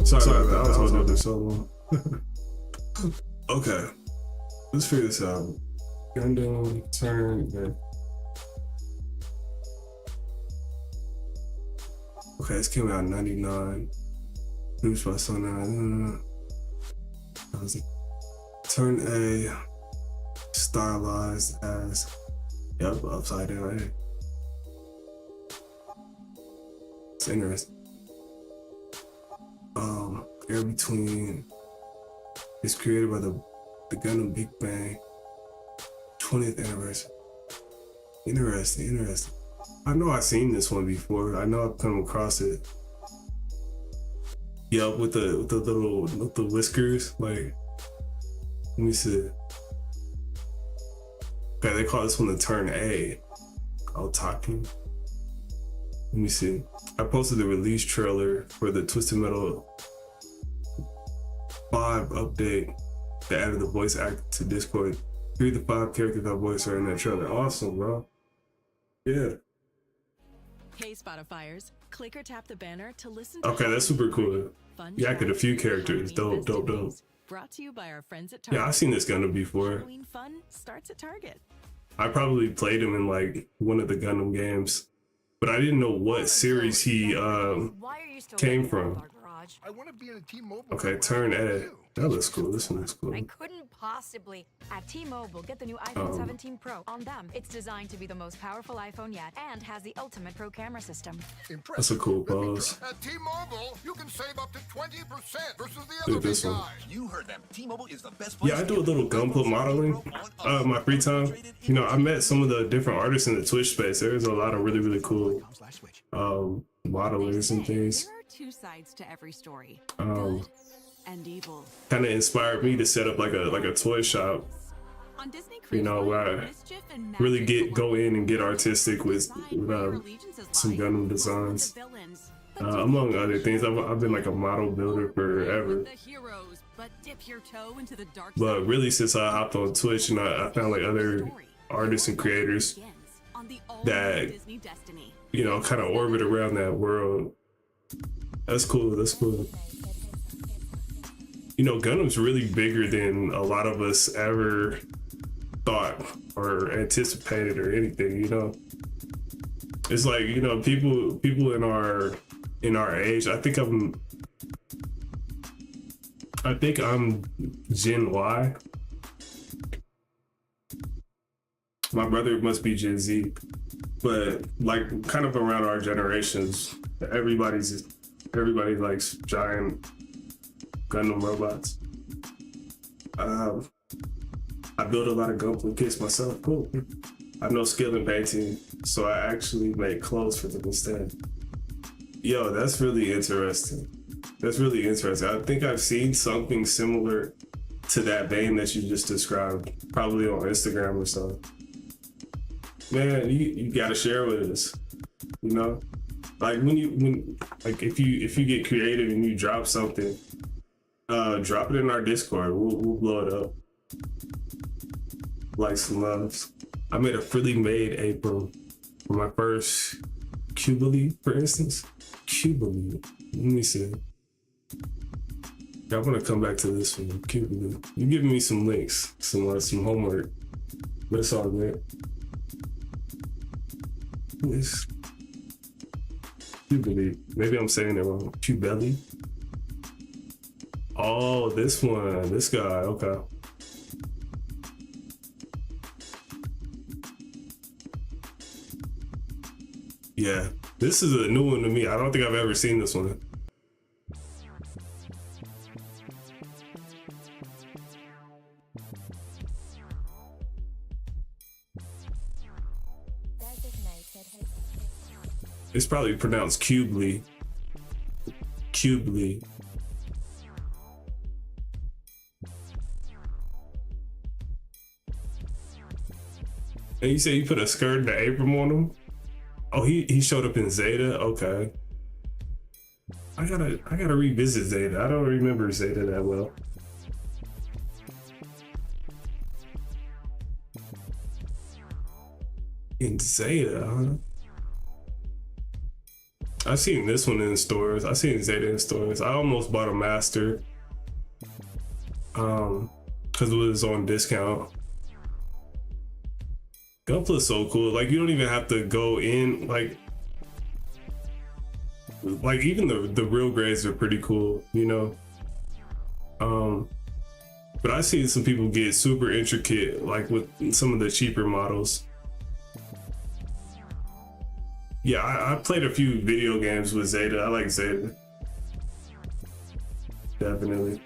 Sorry about that. I was holding up there so long. Okay, let's figure this out. Gundam turn. Okay, this came out in '99. Produced by Sony. Turn A, stylized as, yep, upside down A. It's interesting. Air Between is created by the Gundam Big Bang 20th anniversary. Interesting. I know I've seen this one before. I know I've come across it. Yeah, with the whiskers, like, let me see. Okay, they call this one the Turn A. I'll talk you. Let me see. I posted the release trailer for the Twisted Metal 5 update that added the voice actor to Discord. 3 of the 5 characters I voiced are in that trailer. Awesome, bro. Yeah. Hey Spotifyers, click or tap the banner to listen. Okay, that's super cool. You acted a few characters. Dope. Brought to you by our friends at Target. Yeah, I've seen this Gundam before. Halloween fun starts at Target. I probably played him in like one of the Gundam games, but I didn't know what series he came from. I want to be in a T-Mobile. Okay, Turn A. That looks cool. This one looks cool. I couldn't possibly. At T-Mobile, get the new iPhone 17 Pro on them. It's designed to be the most powerful iPhone yet and has the ultimate pro camera system. That's a cool pose. At T-Mobile, you can save up to 20% versus the Look other at this big one. guys. You heard them. T-Mobile is the best place. Yeah, I do a little gunpla modeling. My free time. You know, I met some of the different artists in the Twitch space. There's a lot of really cool modelers and things. There are two sides to every story. Kind Good and evil. of inspired me to set up like a toy shop. On Disney You know, where I really go in and get artistic with some Gundam designs. Among other things, I've been like a model builder forever. But really, since I hopped on Twitch and I found like other artists and creators that, you know, kind of orbit around that world. That's cool. You know, Gundam's really bigger than a lot of us ever thought or anticipated or anything, you know? It's like, you know, people in our age, I think I'm Gen Y. My brother must be Gen Z, but like kind of around our generations, everybody likes giant Gundam robots. I build a lot of Gunpla kits myself. Cool. I have no skill in painting, so I actually make clothes for them instead. Yo, that's really interesting. I think I've seen something similar to that vein that you just described, probably on Instagram or something. Man, you gotta share with us. You know, like if you get creative and you drop something, drop it in our Discord. We'll blow it up. Like some loves. I made a fully made apron for my first Cubely, for instance. Cubely. Let me see. Yeah, I'm gonna come back to this one. Cubely. You're giving me some links, some homework, but it's all good. Yes. Cubely. Maybe I'm saying it wrong. Cubely. Oh, this one. This guy. Okay. Yeah, this is a new one to me. I don't think I've ever seen this one. It's probably pronounced Cubely. Cubely. And you say you put a skirt and an apron on him? Oh, he showed up in Zeta? Okay. I gotta revisit Zeta. I don't remember Zeta that well. In Zeta, huh? I've seen this one in stores. I've seen Zeta in stores. I almost bought a master. Because it was on discount. Gunpla's so cool. Like, you don't even have to go in. Like even the real grades are pretty cool, you know. But I see some people get super intricate, like with some of the cheaper models. Yeah, I played a few video games with Zeta. I like Zeta. Definitely.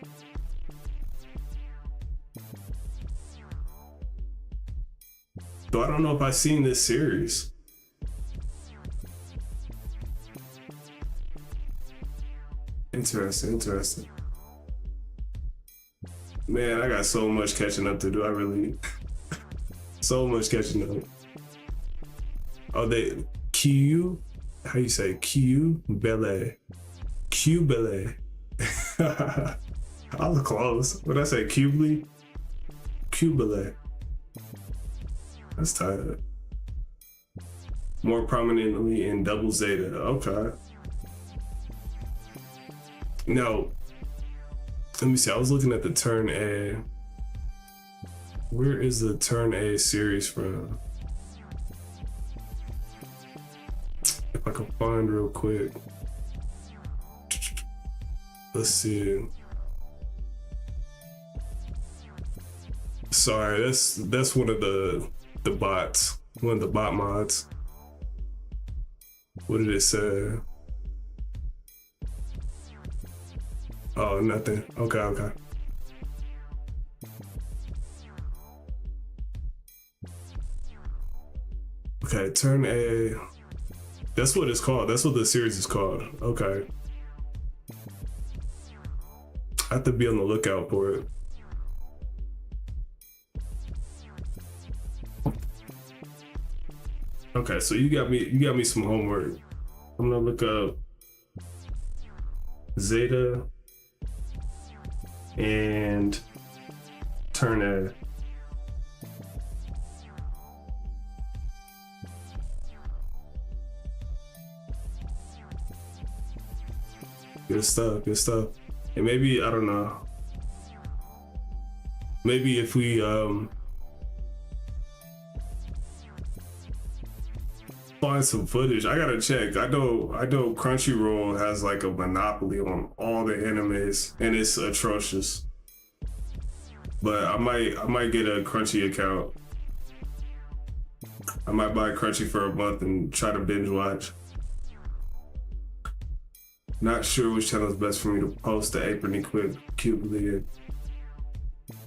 Though I don't know if I've seen this series. Interesting. Man, I got so much catching up to do. I really, so much catching up. Oh, they Q, how you say Q Bele, Q Bele. I was close. What did I say? Cubely, Q Bele. That's tight. More prominently in Double Zeta. Okay. Now, let me see. I was looking at the Turn A. Where is the Turn A series from? If I can find real quick. Let's see. Sorry, that's one of the bots. One of the bot mods. What did it say? Oh, nothing. Okay. Okay, Turn A. That's what it's called. That's what the series is called. Okay. I have to be on the lookout for it. Okay, so you got me some homework. I'm gonna look up Zeta and Turn A. Good stuff. And maybe, I don't know, maybe if we find some footage. I gotta check. I know Crunchyroll has like a monopoly on all the animes and it's atrocious. But I might get a Crunchy account. I might buy Crunchy for a month and try to binge watch. Not sure which channel is best for me to post the apron equip cubely.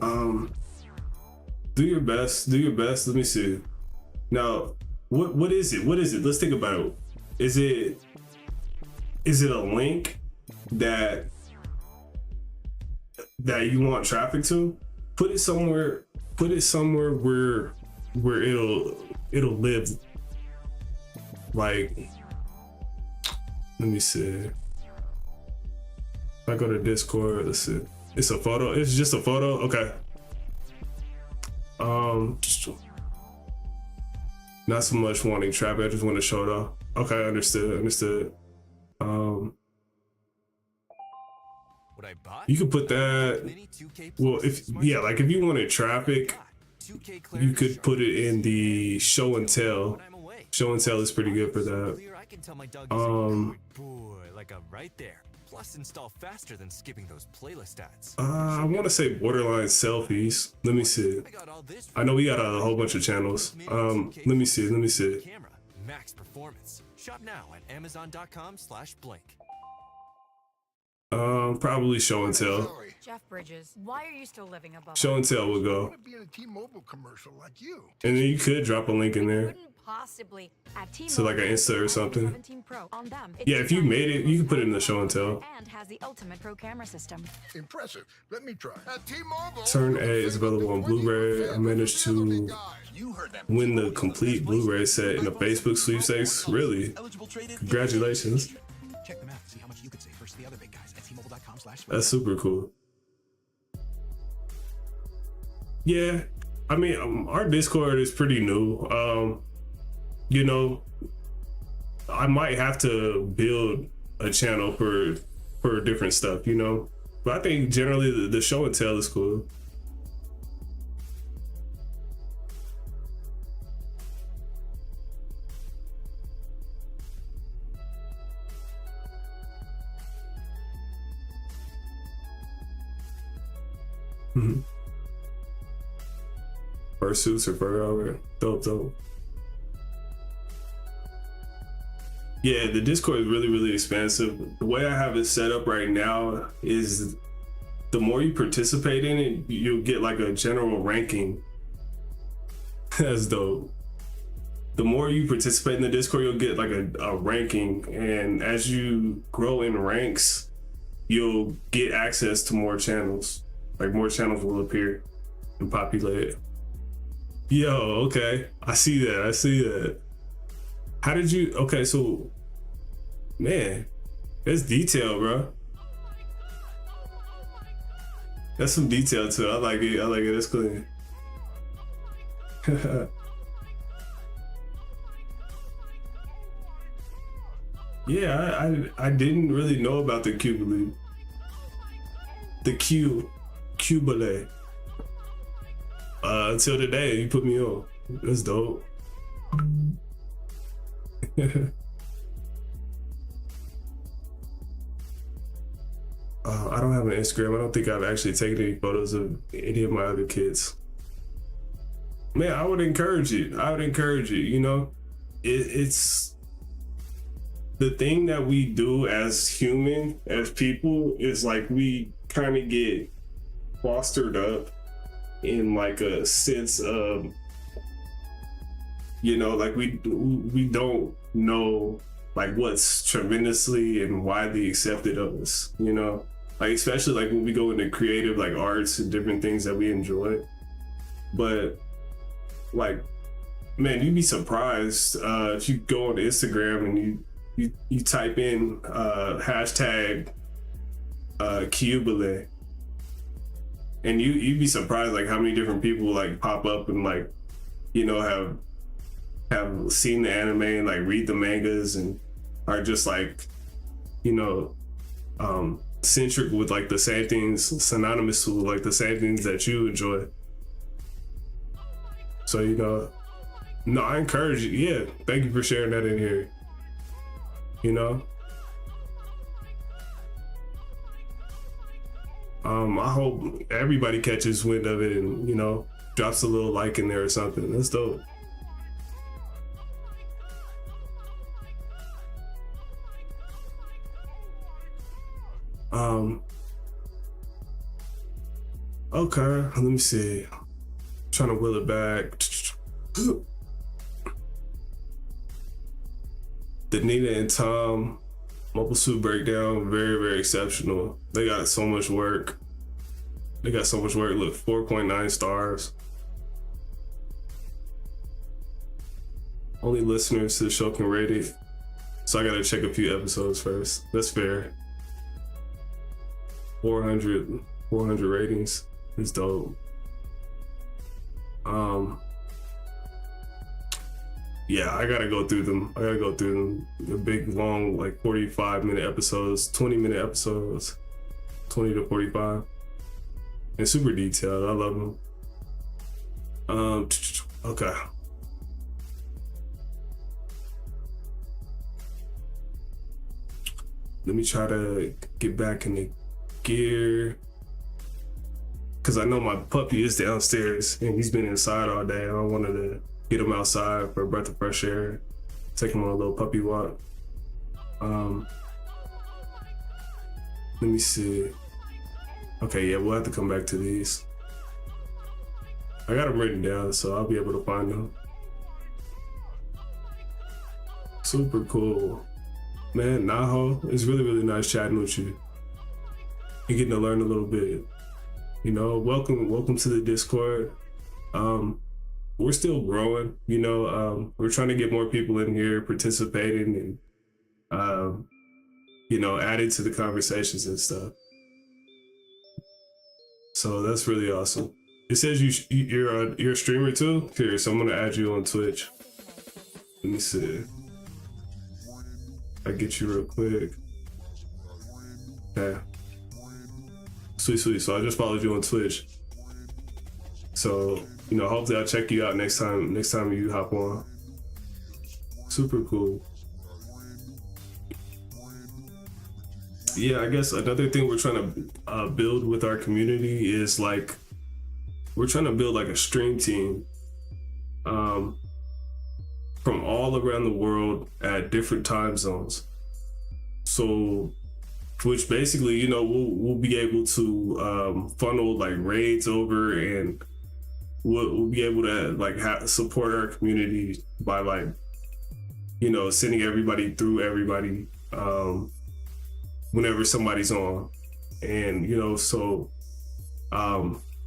Do your best. Let me see. Now, what is it? Let's think about it. Is it a link that you want traffic to? Put it somewhere where it'll live. Like, let me see. If I go to Discord, let's see. It's a photo. It's just a photo. Okay. Not so much wanting traffic. I just want to show it off. Okay, understood. You could put that. Well, if you wanted traffic, you could put it in the show and tell. Show and tell is pretty good for that. Right there. Plus install faster than skipping those playlist ads. I want to say borderline selfies. Let me see. I know we got a whole bunch of channels. Let me see. Camera, max performance. Shop now at amazon.com/blink. Probably show and tell. Jeff Bridges, why are you still living above? Show and tell will go. I want to be in a T-Mobile commercial like you. And then you could drop a link in there. Possibly at So like an Insta or something. 17 Pro on them. Yeah, if you made it, you can put it in the show and tell. And has the ultimate pro camera system. Impressive. Let me try. At T-Mobile, Turn A is available on Blu-ray. I managed to win the complete Blu-ray set in a Facebook sweepstakes. Really? Congratulations. Check them out. See how much you could save versus the other big guys at T-Mobile.com/. That's super cool. Yeah, I mean, our Discord is pretty new. you know, I might have to build a channel for different stuff, you know. But I think generally the show and tell is cool. Mm-hmm. Fursuits or fur over. Dope. Yeah, the Discord is really, really expansive. The way I have it set up right now is the more you participate in it, you'll get like a general ranking. That's dope. The more you participate in the Discord, you'll get like a ranking. And as you grow in ranks, you'll get access to more channels. Like more channels will appear and populate. Yo, okay. I see that. How did you, okay, so, man, that's detail, bro. That's some detail too. I like it, that's clean. Yeah, I didn't really know about the Cubile. The Cubile. Until today, you put me on. That's dope. I don't have an Instagram. I don't think I've actually taken any photos of any of my other kids. Man, I would encourage you. You know, it's the thing that we do as human, as people, is like we kind of get fostered up in like a sense of, you know, like we don't know like what's tremendously and widely accepted of us, you know, like especially like when we go into creative like arts and different things that we enjoy. But like, man, you'd be surprised if you go on Instagram and you type in hashtag Cubile, and you'd be surprised like how many different people like pop up and like, you know, have seen the anime and like read the mangas and are just like, you know, centric with like the same things, synonymous with like the same things that you enjoy. So, you know, no, I encourage you. Yeah, thank you for sharing that in here. You know, I hope everybody catches wind of it and, you know, drops a little like in there or something. That's dope. Okay, let me see. Trying to will it back. The Nina and Tom Mobile Suit Breakdown, very, very exceptional. They got so much work. Look, 4.9 stars. Only listeners to the show can rate it. So I gotta check a few episodes first. That's fair. 400 ratings. It's dope. Yeah, I gotta go through them. The big, long, like 45-minute episodes, 20-minute episodes, 20 to 45. And super detailed. I love them. Okay. Let me try to get back in the gear. Cause I know my puppy is downstairs and he's been inside all day. I wanted to get him outside for a breath of fresh air, take him on a little puppy walk. Let me see. Okay, yeah, we'll have to come back to these. I got them written down, so I'll be able to find them. Super cool. Man, Naho, it's really, really nice chatting with you and getting to learn a little bit. You know, welcome to the Discord. We're still growing, you know, we're trying to get more people in here participating and, you know, adding to the conversations and stuff. So that's really awesome. It says you're a streamer too? Here, so I'm gonna add you on Twitch. Let me see. I get you real quick. Okay. Sweet. So I just followed you on Twitch. So, you know, hopefully I'll check you out next time you hop on. Super cool. Yeah, I guess another thing we're trying to build with our community is like, we're trying to build like a stream team from all around the world at different time zones. So, which basically, you know, we'll be able to funnel like raids over, and we'll be able to like support our community by like, you know, sending everybody through everybody whenever somebody's on. And, you know, so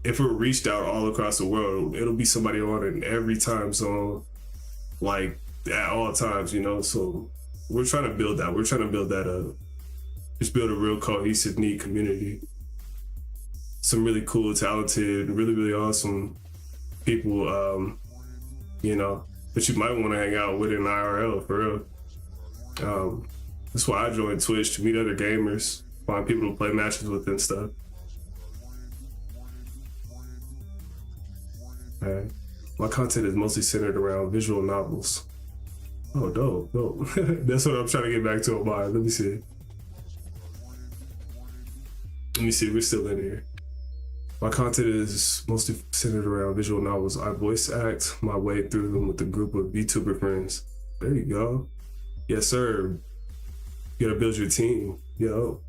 if we're reached out all across the world, it'll be somebody on in every time zone, like at all times, you know. So we're trying to build that. We're trying to build that up. Just build a real cohesive, neat community. Some really cool, talented, really, really awesome people, you know, that you might want to hang out with in IRL, for real. That's why I joined Twitch, to meet other gamers, find people to play matches with and stuff. Okay. My content is mostly centered around visual novels. Oh, dope. That's what I'm trying to get back to on mine. Let me see, we're still in here. My content is mostly centered around visual novels. I voice act my way through them with a group of VTuber friends. There you go. Yes, sir. You gotta build your team, yo.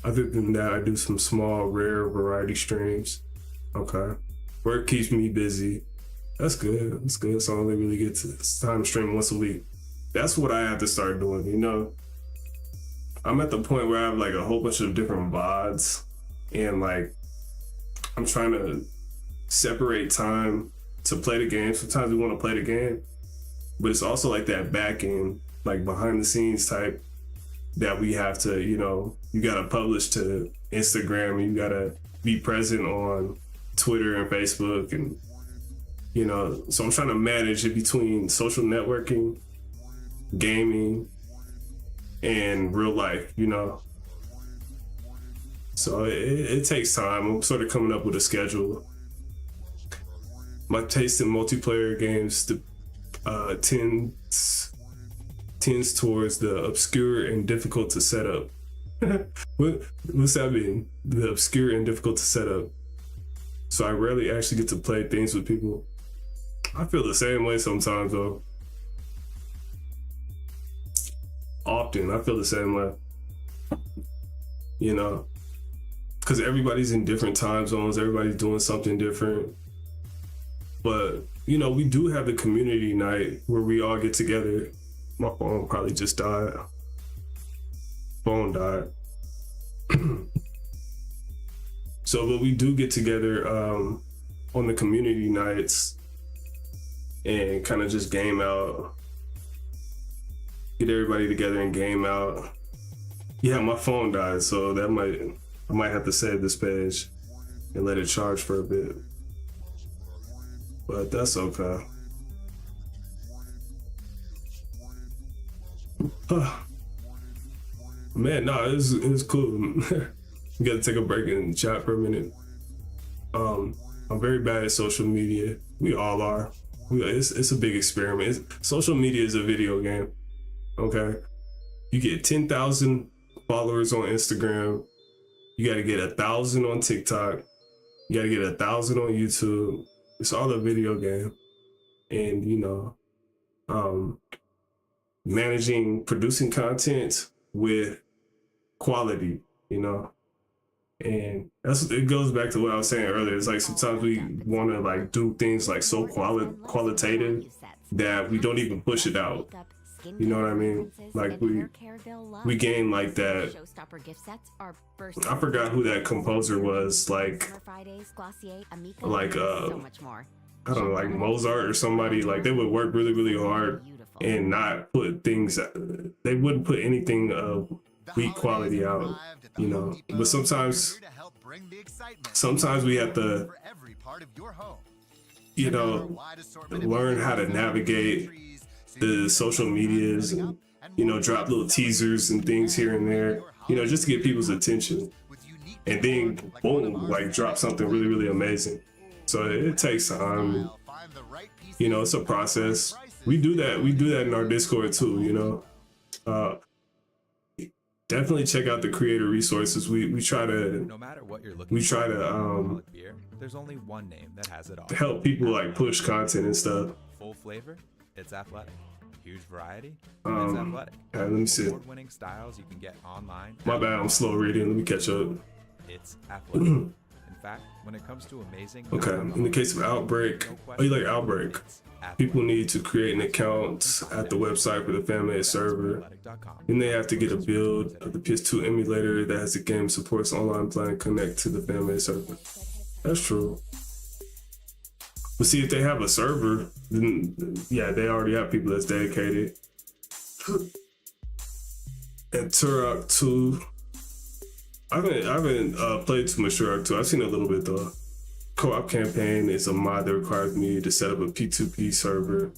Other than that, I do some small, rare variety streams. Okay. Work keeps me busy. That's good. So I only really get to time to stream once a week. That's what I have to start doing, you know? I'm at the point where I have like a whole bunch of different VODs, and like, I'm trying to separate time to play the game. Sometimes we want to play the game, but it's also like that back end, like behind the scenes type that we have to, you know, you got to publish to Instagram, you got to be present on Twitter and Facebook, and, you know, so I'm trying to manage it between social networking, gaming, and real life, you know. So it takes time. I'm sort of coming up with a schedule. My taste in multiplayer games tends towards the obscure and difficult to set up. What's that mean? The obscure and difficult to set up. So I rarely actually get to play things with people. I feel the same way sometimes, though. Often, I feel the same way. You know? Because everybody's in different time zones, everybody's doing something different. But, you know, we do have the community night where we all get together. My phone probably just died. Phone died. So, but we do get together on the community nights and kind of just game out. Get everybody together and game out. Yeah, my phone died, so I might have to save this page and let it charge for a bit. But that's okay. Man, no, it was cool. We got to take a break and chat for a minute. I'm very bad at social media. We all are. It's a big experiment. Social media is a video game. Okay, you get 10,000 followers on Instagram. You got to get 1,000 on TikTok. You got to get 1,000 on YouTube. It's all a video game. And, you know, producing content with quality, you know. And it goes back to what I was saying earlier. It's like sometimes we want to like do things like so qualitative that we don't even push it out. You know what I mean? Like we gain like that. I forgot who that composer was. Like I don't know, like Mozart or somebody. Like they would work really, really hard and not put things. They wouldn't put anything of weak quality out. You know, but sometimes we have to, you know, learn how to navigate the social medias and, drop little teasers and things here and there, just to get people's attention. And then, boom, like drop something really, really amazing. So it takes time. It's a process. We do that in our Discord too, definitely check out the creator resources. We try to no matter what you're looking beer, there's only one name that has it all. Help people like push content and stuff. Full flavor, it's athletic. Huge variety, it's athletic. Let me see. Award-winning styles you can get online. My bad, I'm slow reading. Let me catch up. It's athletic. In fact, when it comes to amazing. Okay, in the case of Outbreak, you like Outbreak? People need to create an account at the website for the fan-made server. Then they have to get a build of the PS2 emulator that has the game supports online play and connect to the fan-made server. That's true. But see, if they have a server, then yeah, they already have people that's dedicated. And Turok 2, I haven't played too much Turok 2. I've seen a little bit though. Co-op campaign is a mod that requires me to set up a P2P server.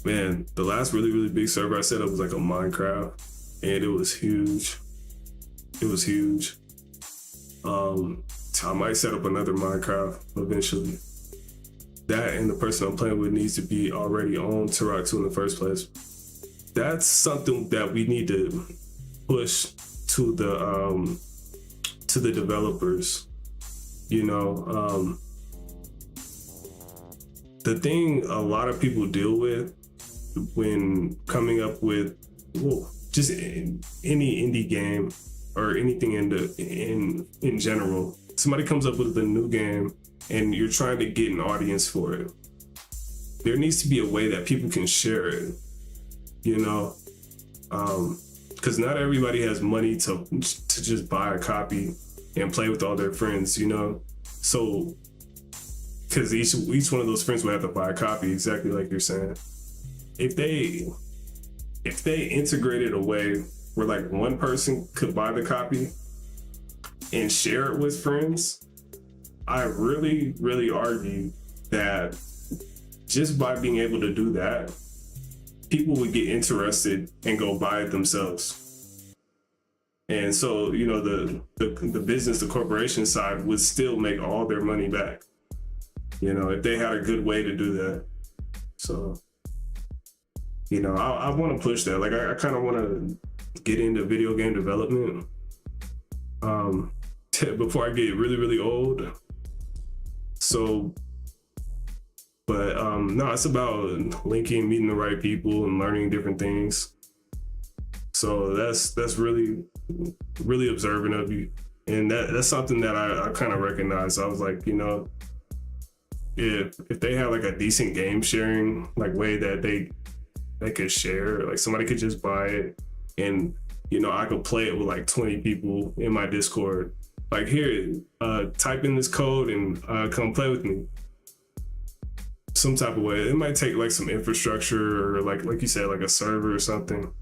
Man, the last really, really big server I set up was like a Minecraft, and it was huge. It was huge. I might set up another Minecraft eventually. That and the person I'm playing with needs to be already on Turok 2 in the first place. That's something that we need to push to the developers. The thing a lot of people deal with when coming up with just any indie game or anything in general, somebody comes up with a new game and you're trying to get an audience for it. There needs to be a way that people can share it, because not everybody has money to just buy a copy and play with all their friends, So, because each one of those friends will have to buy a copy, exactly like you're saying. If they integrated a way where like one person could buy the copy and share it with friends, I really, really argue that just by being able to do that, people would get interested and go buy it themselves. And so, the business, the corporation side would still make all their money back, if they had a good way to do that. So, I want to push that. Like, I kind of want to get into video game development before I get really, really old. So, but no, it's about linking, meeting the right people and learning different things. So that's really, really observant of you. And that's something that I kind of recognize. I was like, if they have like a decent game sharing like way that they could share, like somebody could just buy it and, I could play it with like 20 people in my Discord. Like, here, type in this code and come play with me. Some type of way. It might take like some infrastructure or like you said, like a server or something.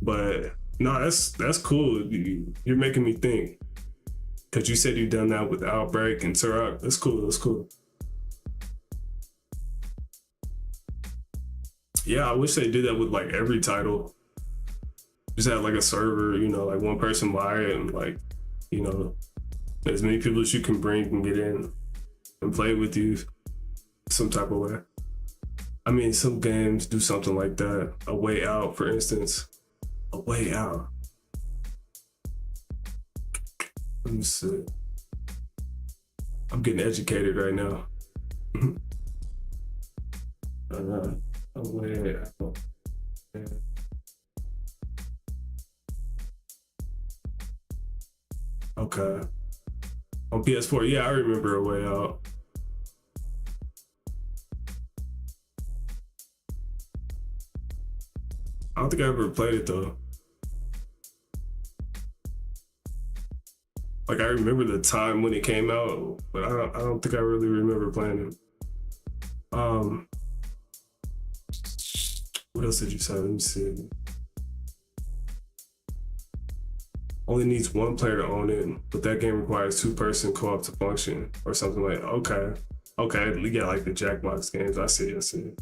But no, that's cool. You're making me think. Because you said you've done that with Outbreak and Turok. That's cool. That's cool. Yeah, I wish they did that with like every title. Just have like a server, like one person buy it and like, as many people as you can bring can get in and play with you some type of way. I mean, some games do something like that. A Way Out, for instance. A Way Out. Let me see. I'm getting educated right now. A Way Out. Yeah. Okay. On PS4, yeah, I remember A Way Out. I don't think I ever played it though. Like, I remember the time when it came out, but I don't think I really remember playing it. What else did you say? Let me see. Only needs one player to own it, but that game requires two-person co-op to function, or something like. Okay, yeah, like the Jackbox games. I see it.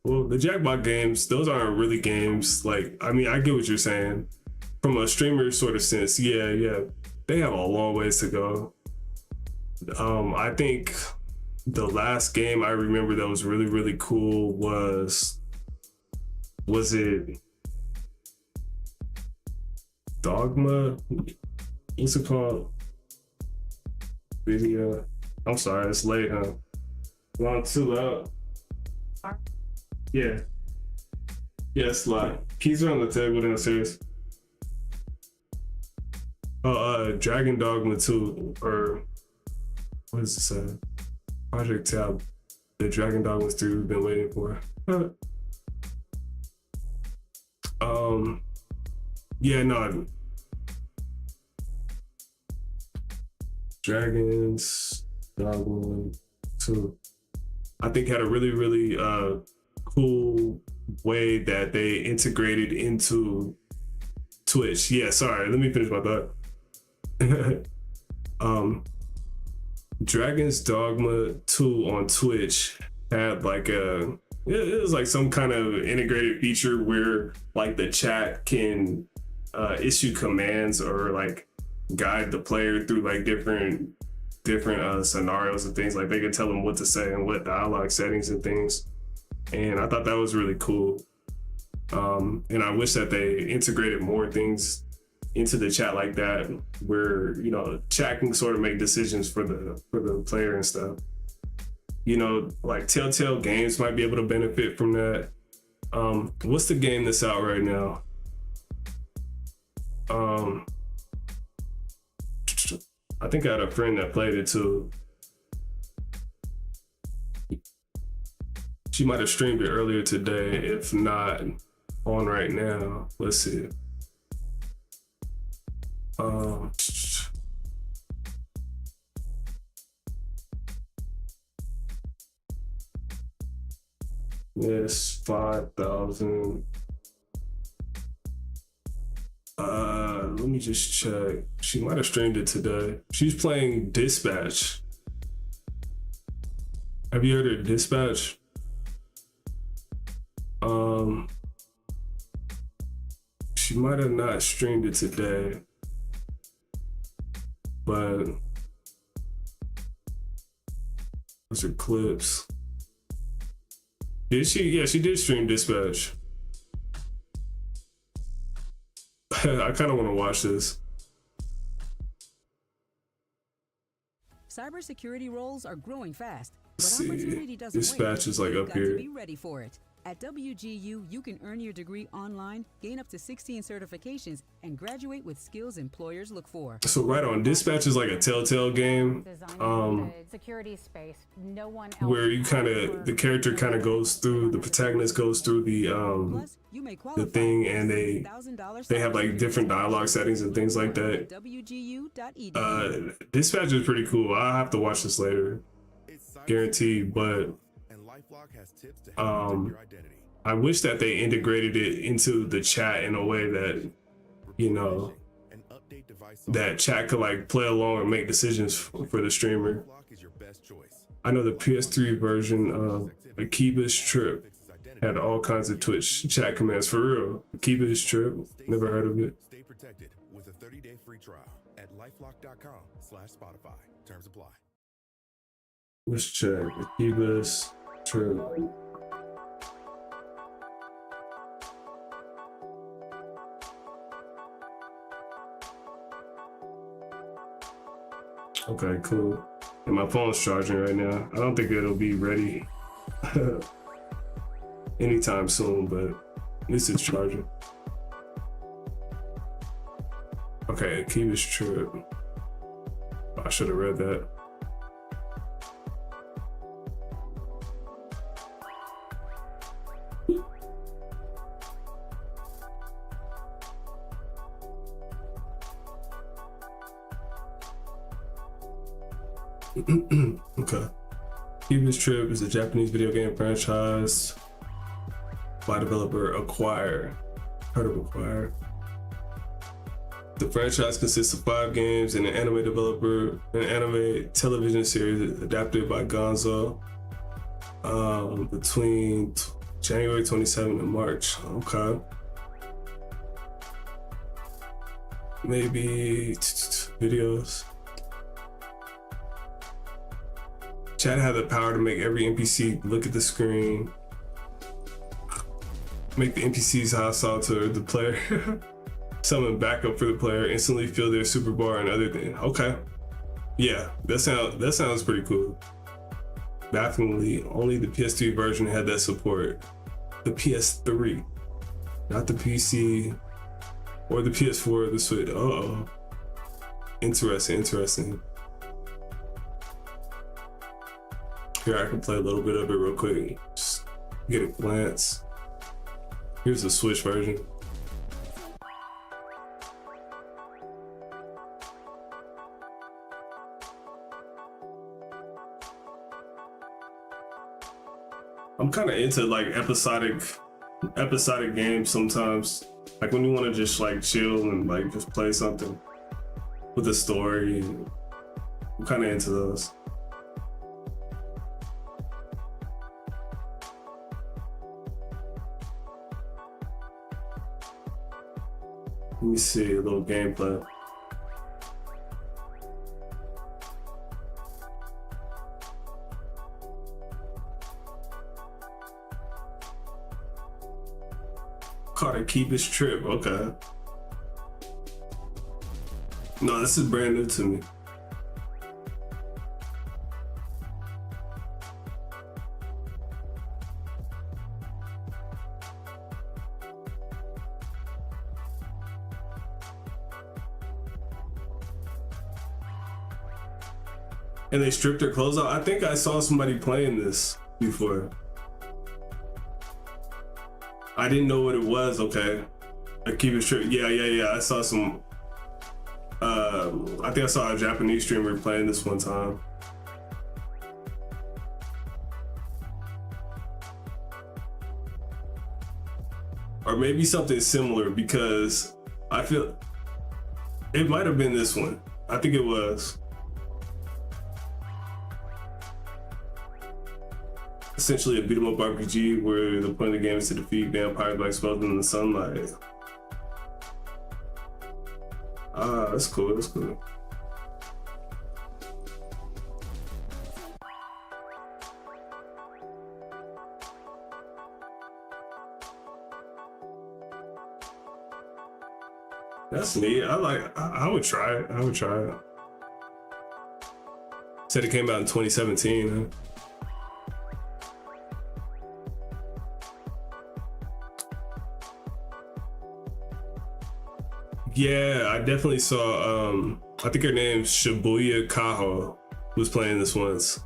Well, the Jackbot games, those aren't really games. Like, I mean, I get what you're saying. From a streamer sort of sense, yeah. They have a long ways to go. I think the last game I remember that was really, really cool was it Dogma? What's it called? Video. I'm sorry, it's late, huh? Long too loud. Yeah. Yeah, it's live. Keys are on the table downstairs. Oh, Dragon Dogma 2, or what does it say? Project Tab. The Dragon Dogma 3 we've been waiting for. Yeah, no. Dragons Dogma 2. I think had a really, really cool way that they integrated into Twitch. Yeah, sorry, let me finish my thought. Dragon's Dogma 2 on Twitch had like it was like some kind of integrated feature where like the chat can issue commands or like guide the player through like different scenarios and things. Like they could tell them what to say and what dialogue settings and things. And I thought that was really cool. And I wish that they integrated more things into the chat like that, where, you know, chat can sort of make decisions for the player and stuff. You know, like Telltale Games might be able to benefit from that. What's the game that's out right now? I think I had a friend that played it too. She might have streamed it earlier today, if not on right now. Let's see. Yes, 5,000. Let me just check. She might have streamed it today. She's playing Dispatch. Have you heard of Dispatch? She might have not streamed it today, but those are clips. Did she? Yeah, she did stream Dispatch. I kind of want to watch this. Cybersecurity roles are growing fast, but Let's see. opportunity doesn't Dispatch wait. is like You've up got here. to be ready for it. At WGU, you can earn your degree online, gain up to 16 certifications, and graduate with skills employers look for. So right on, Dispatch is like a Telltale game, security space. No one else where you the character kind of goes through, the protagonist goes through the thing, and they have like different dialogue settings and things like that. Dispatch is pretty cool. I'll have to watch this later, guaranteed. But I wish that they integrated it into the chat in a way that, you know, that chat could like play along and make decisions for the streamer. I know the PS3 version of Akiba's Trip had all kinds of Twitch chat commands, for real. Akiba's Trip, never heard of it. Stay protected with a 30-day free trial at lifelock.com/Spotify. Terms apply. Let's check Akiba's Trip. Okay, cool. And my phone's charging right now. I don't think it'll be ready anytime soon, but at least it's charging. Okay, Akiba's Trip. I should have read that. Okay. Akiba's Trip is a Japanese video game franchise by developer Acquire. Heard of Acquire? The franchise consists of 5 games and an anime television series adapted by Gonzo between January 27th and March. Okay. Maybe videos. Chat had the power to make every NPC look at the screen. Make the NPC's hostile to the player. Summon backup for the player. Instantly fill their super bar and other things. Okay. Yeah, that sounds pretty cool. Bafflingly, only the PS3 version had that support. The PS3, not the PC or the PS4 or the Switch. Uh-oh. Interesting. Here, I can play a little bit of it real quick. Just get a glance. Here's the Switch version. I'm kind of into like episodic games sometimes. Like when you want to just like chill and like just play something with a story. I'm kind of into those. Let me see a little gameplay. Caught a keep his trip. Okay. No, this is brand new to me. And they stripped their clothes out. I think I saw somebody playing this before. I didn't know what it was. Okay, I keep it straight. Yeah. I saw some. I think I saw a Japanese streamer playing this one time. Or maybe something similar, because I feel it might have been this one. I think it was. Essentially a beat-em-up RPG where the point of the game is to defeat vampires by exposing them in the sunlight. Ah, that's cool. That's neat. I would try it. Said it came out in 2017, huh? Yeah, I definitely saw, I think her name's Shibuya Kaho was playing this once.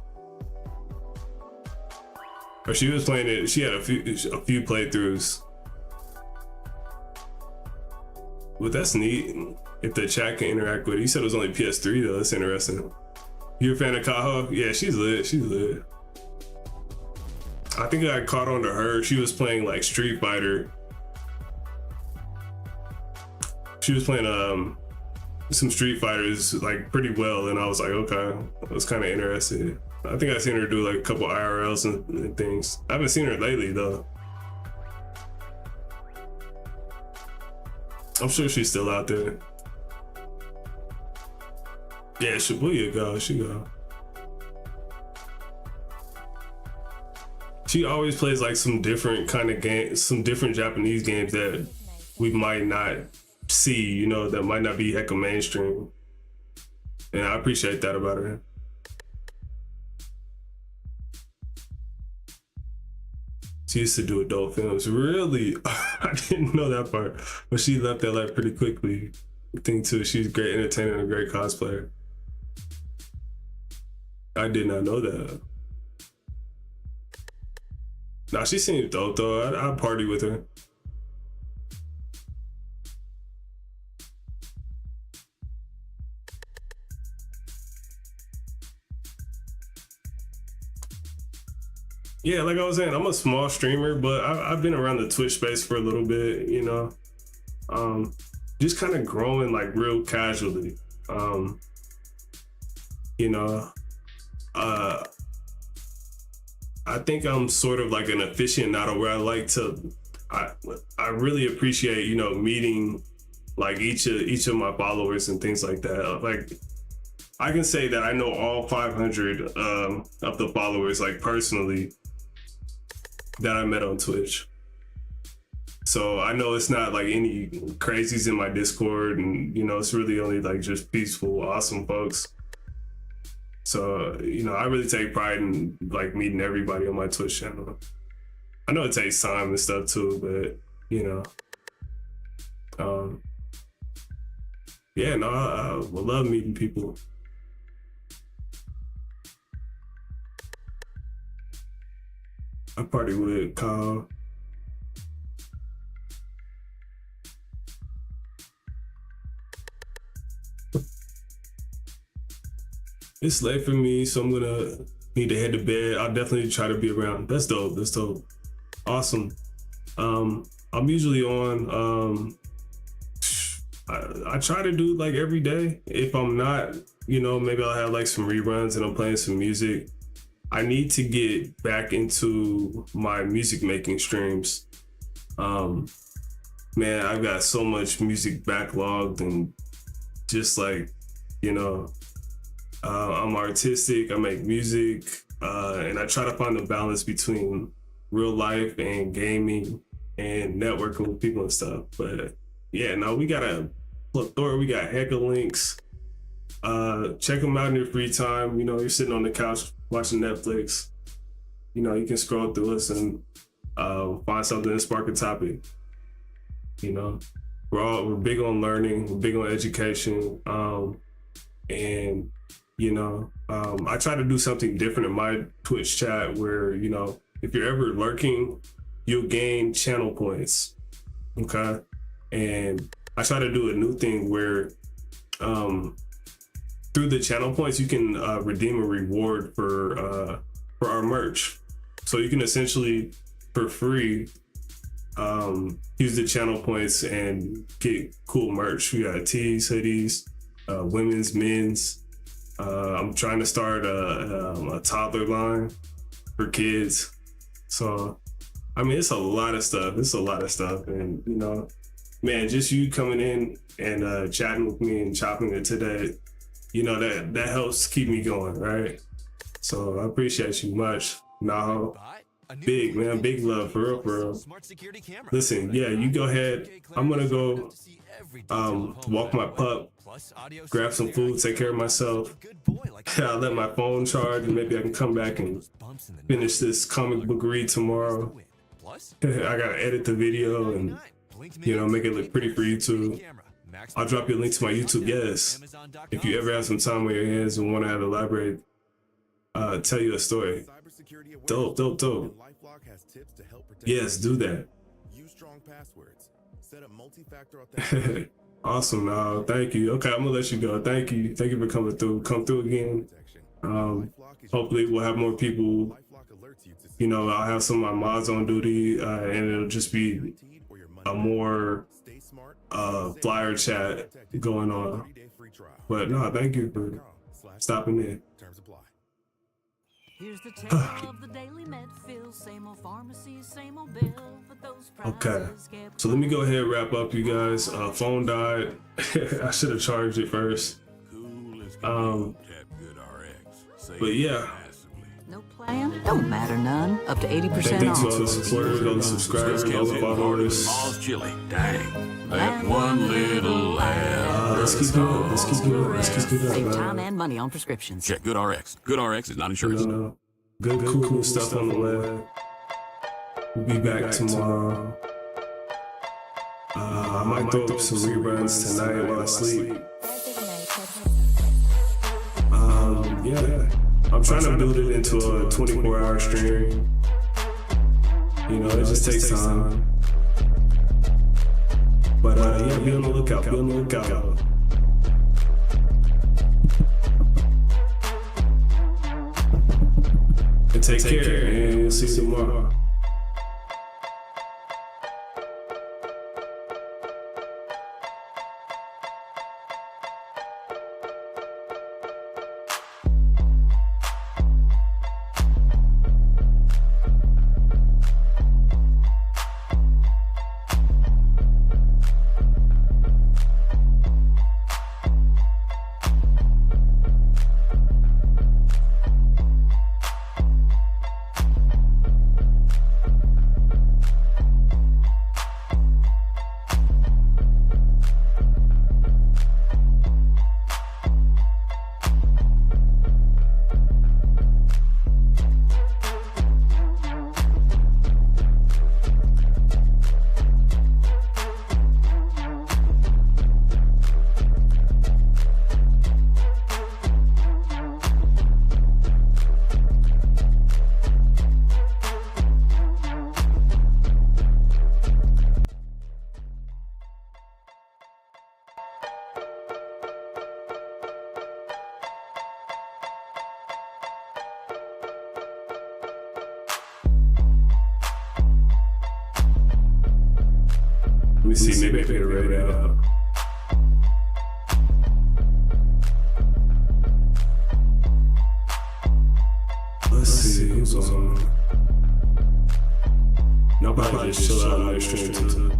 Or she was playing it, she had a few playthroughs. But that's neat, if the chat can interact with it. You said it was only PS3 though, that's interesting. You a fan of Kaho? Yeah, she's lit. I think I caught on to her, she was playing like Street Fighter. She was playing some Street Fighters like pretty well, and I was like, okay, I was kind of interested. I think I seen her do like a couple IRLs and things. I haven't seen her lately though. I'm sure she's still out there. Yeah, Shibuya go, she go. She always plays like some different kind of games, some different Japanese games that we might not see, you know, that might not be hecka mainstream. And I appreciate that about her. She used to do adult films. Really? I didn't know that part. But she left that life pretty quickly. I think too, she's a great entertainer and a great cosplayer. I did not know that. Nah, she seems dope though. I'd party with her. Yeah, like I was saying, I'm a small streamer, but I've been around the Twitch space for a little bit, you know. Just kind of growing like real casually. You know, I think I'm sort of like an aficionado where I like to, I really appreciate, you know, meeting like each of my followers and things like that. Like, I can say that I know all 500 of the followers, like personally, that I met on Twitch. So I know it's not like any crazies in my Discord, and, you know, it's really only like just peaceful, awesome folks. So, you know, I really take pride in like meeting everybody on my Twitch channel. I know it takes time and stuff too, but, you know, yeah, no, I would love meeting people. I party with Kyle. It's late for me, so I'm gonna need to head to bed. I'll definitely try to be around. That's dope. That's dope. Awesome. I'm usually on. I try to do like every day. If I'm not, you know, maybe I'll have like some reruns and I'm playing some music. I need to get back into my music making streams. Man, I've got so much music backlogged, and just like, you know, I'm artistic, I make music, and I try to find a balance between real life and gaming and networking with people and stuff. But yeah, no, we got a plethora, we got hecka links. Check them out in your free time. You know, you're sitting on the couch watching Netflix. You know, you can scroll through us and find something and spark a topic. You know, we're big on learning, we're big on education, and you know, I try to do something different in my Twitch chat where, you know, if you're ever lurking, you'll gain channel points. Okay, and I try to do a new thing where through the channel points you can redeem a reward for our merch. So you can essentially, for free, use the channel points and get cool merch. We got tees, hoodies, women's, men's. I'm trying to start a toddler line for kids. So, I mean, it's a lot of stuff. And, you know, man, just you coming in and chatting with me and chopping it today, you know, that helps keep me going, right? So I appreciate you much. Naho. Big, man, big love, for real. Listen, yeah, you go ahead. I'm gonna go walk my pup, grab some food, take care of myself. I'll let my phone charge, and maybe I can come back and finish this comic book read tomorrow. I gotta edit the video and, you know, make it look pretty for YouTube. I'll drop you a link to my YouTube, yes. If you ever have some time on your hands and want to elaborate, tell you a story. Dope. Yes, do that. Awesome. Thank you. Okay, I'm gonna let you go. Thank you for coming through. Come through again. Hopefully we'll have more people. You know, I'll have some of my mods on duty, and it'll just be a more flyer chat going on. But no, thank you for stopping in. Here's the tale of the daily med fill, same old pharmacy, same old bill, but those Okay, so let me go ahead and wrap up, you guys. Phone died. I should have charged it first. But yeah. No plan? Don't matter none. Up to 80% Thank you off. to all the supporters, all the subscribers, all the followers. Chili. Dang. That one little lamb. Let's keep it up. Save time and money on prescriptions. Check GoodRx. GoodRx is not insurance. You know, good, cool stuff on the web. We'll be back tomorrow. I might throw up some reruns tonight while I sleep. Yeah. I'm trying to build it into a 24-hour stream. You know, it just takes time. But yeah, be on the lookout. And take care, and see you tomorrow. Let me see, maybe I can write it out. Let's see, who's on? Nobody just chill out on their stream too.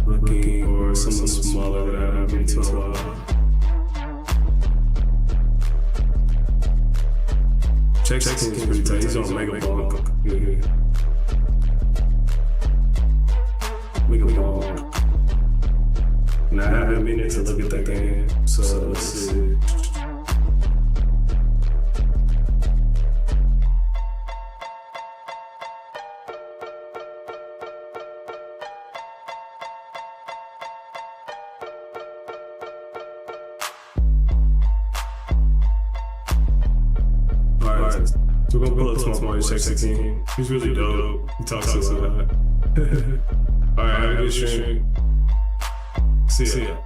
Looking for someone smaller that I haven't been to a while. Check is pretty tight. He's on Mega Bunk. Mega Bunk. Nah, I haven't been in to look at that game. So let's see. Alright, so we're gonna pull up to my boy, check 16. He's really dope. He talks to us a lot. Alright, have a good stream. See ya.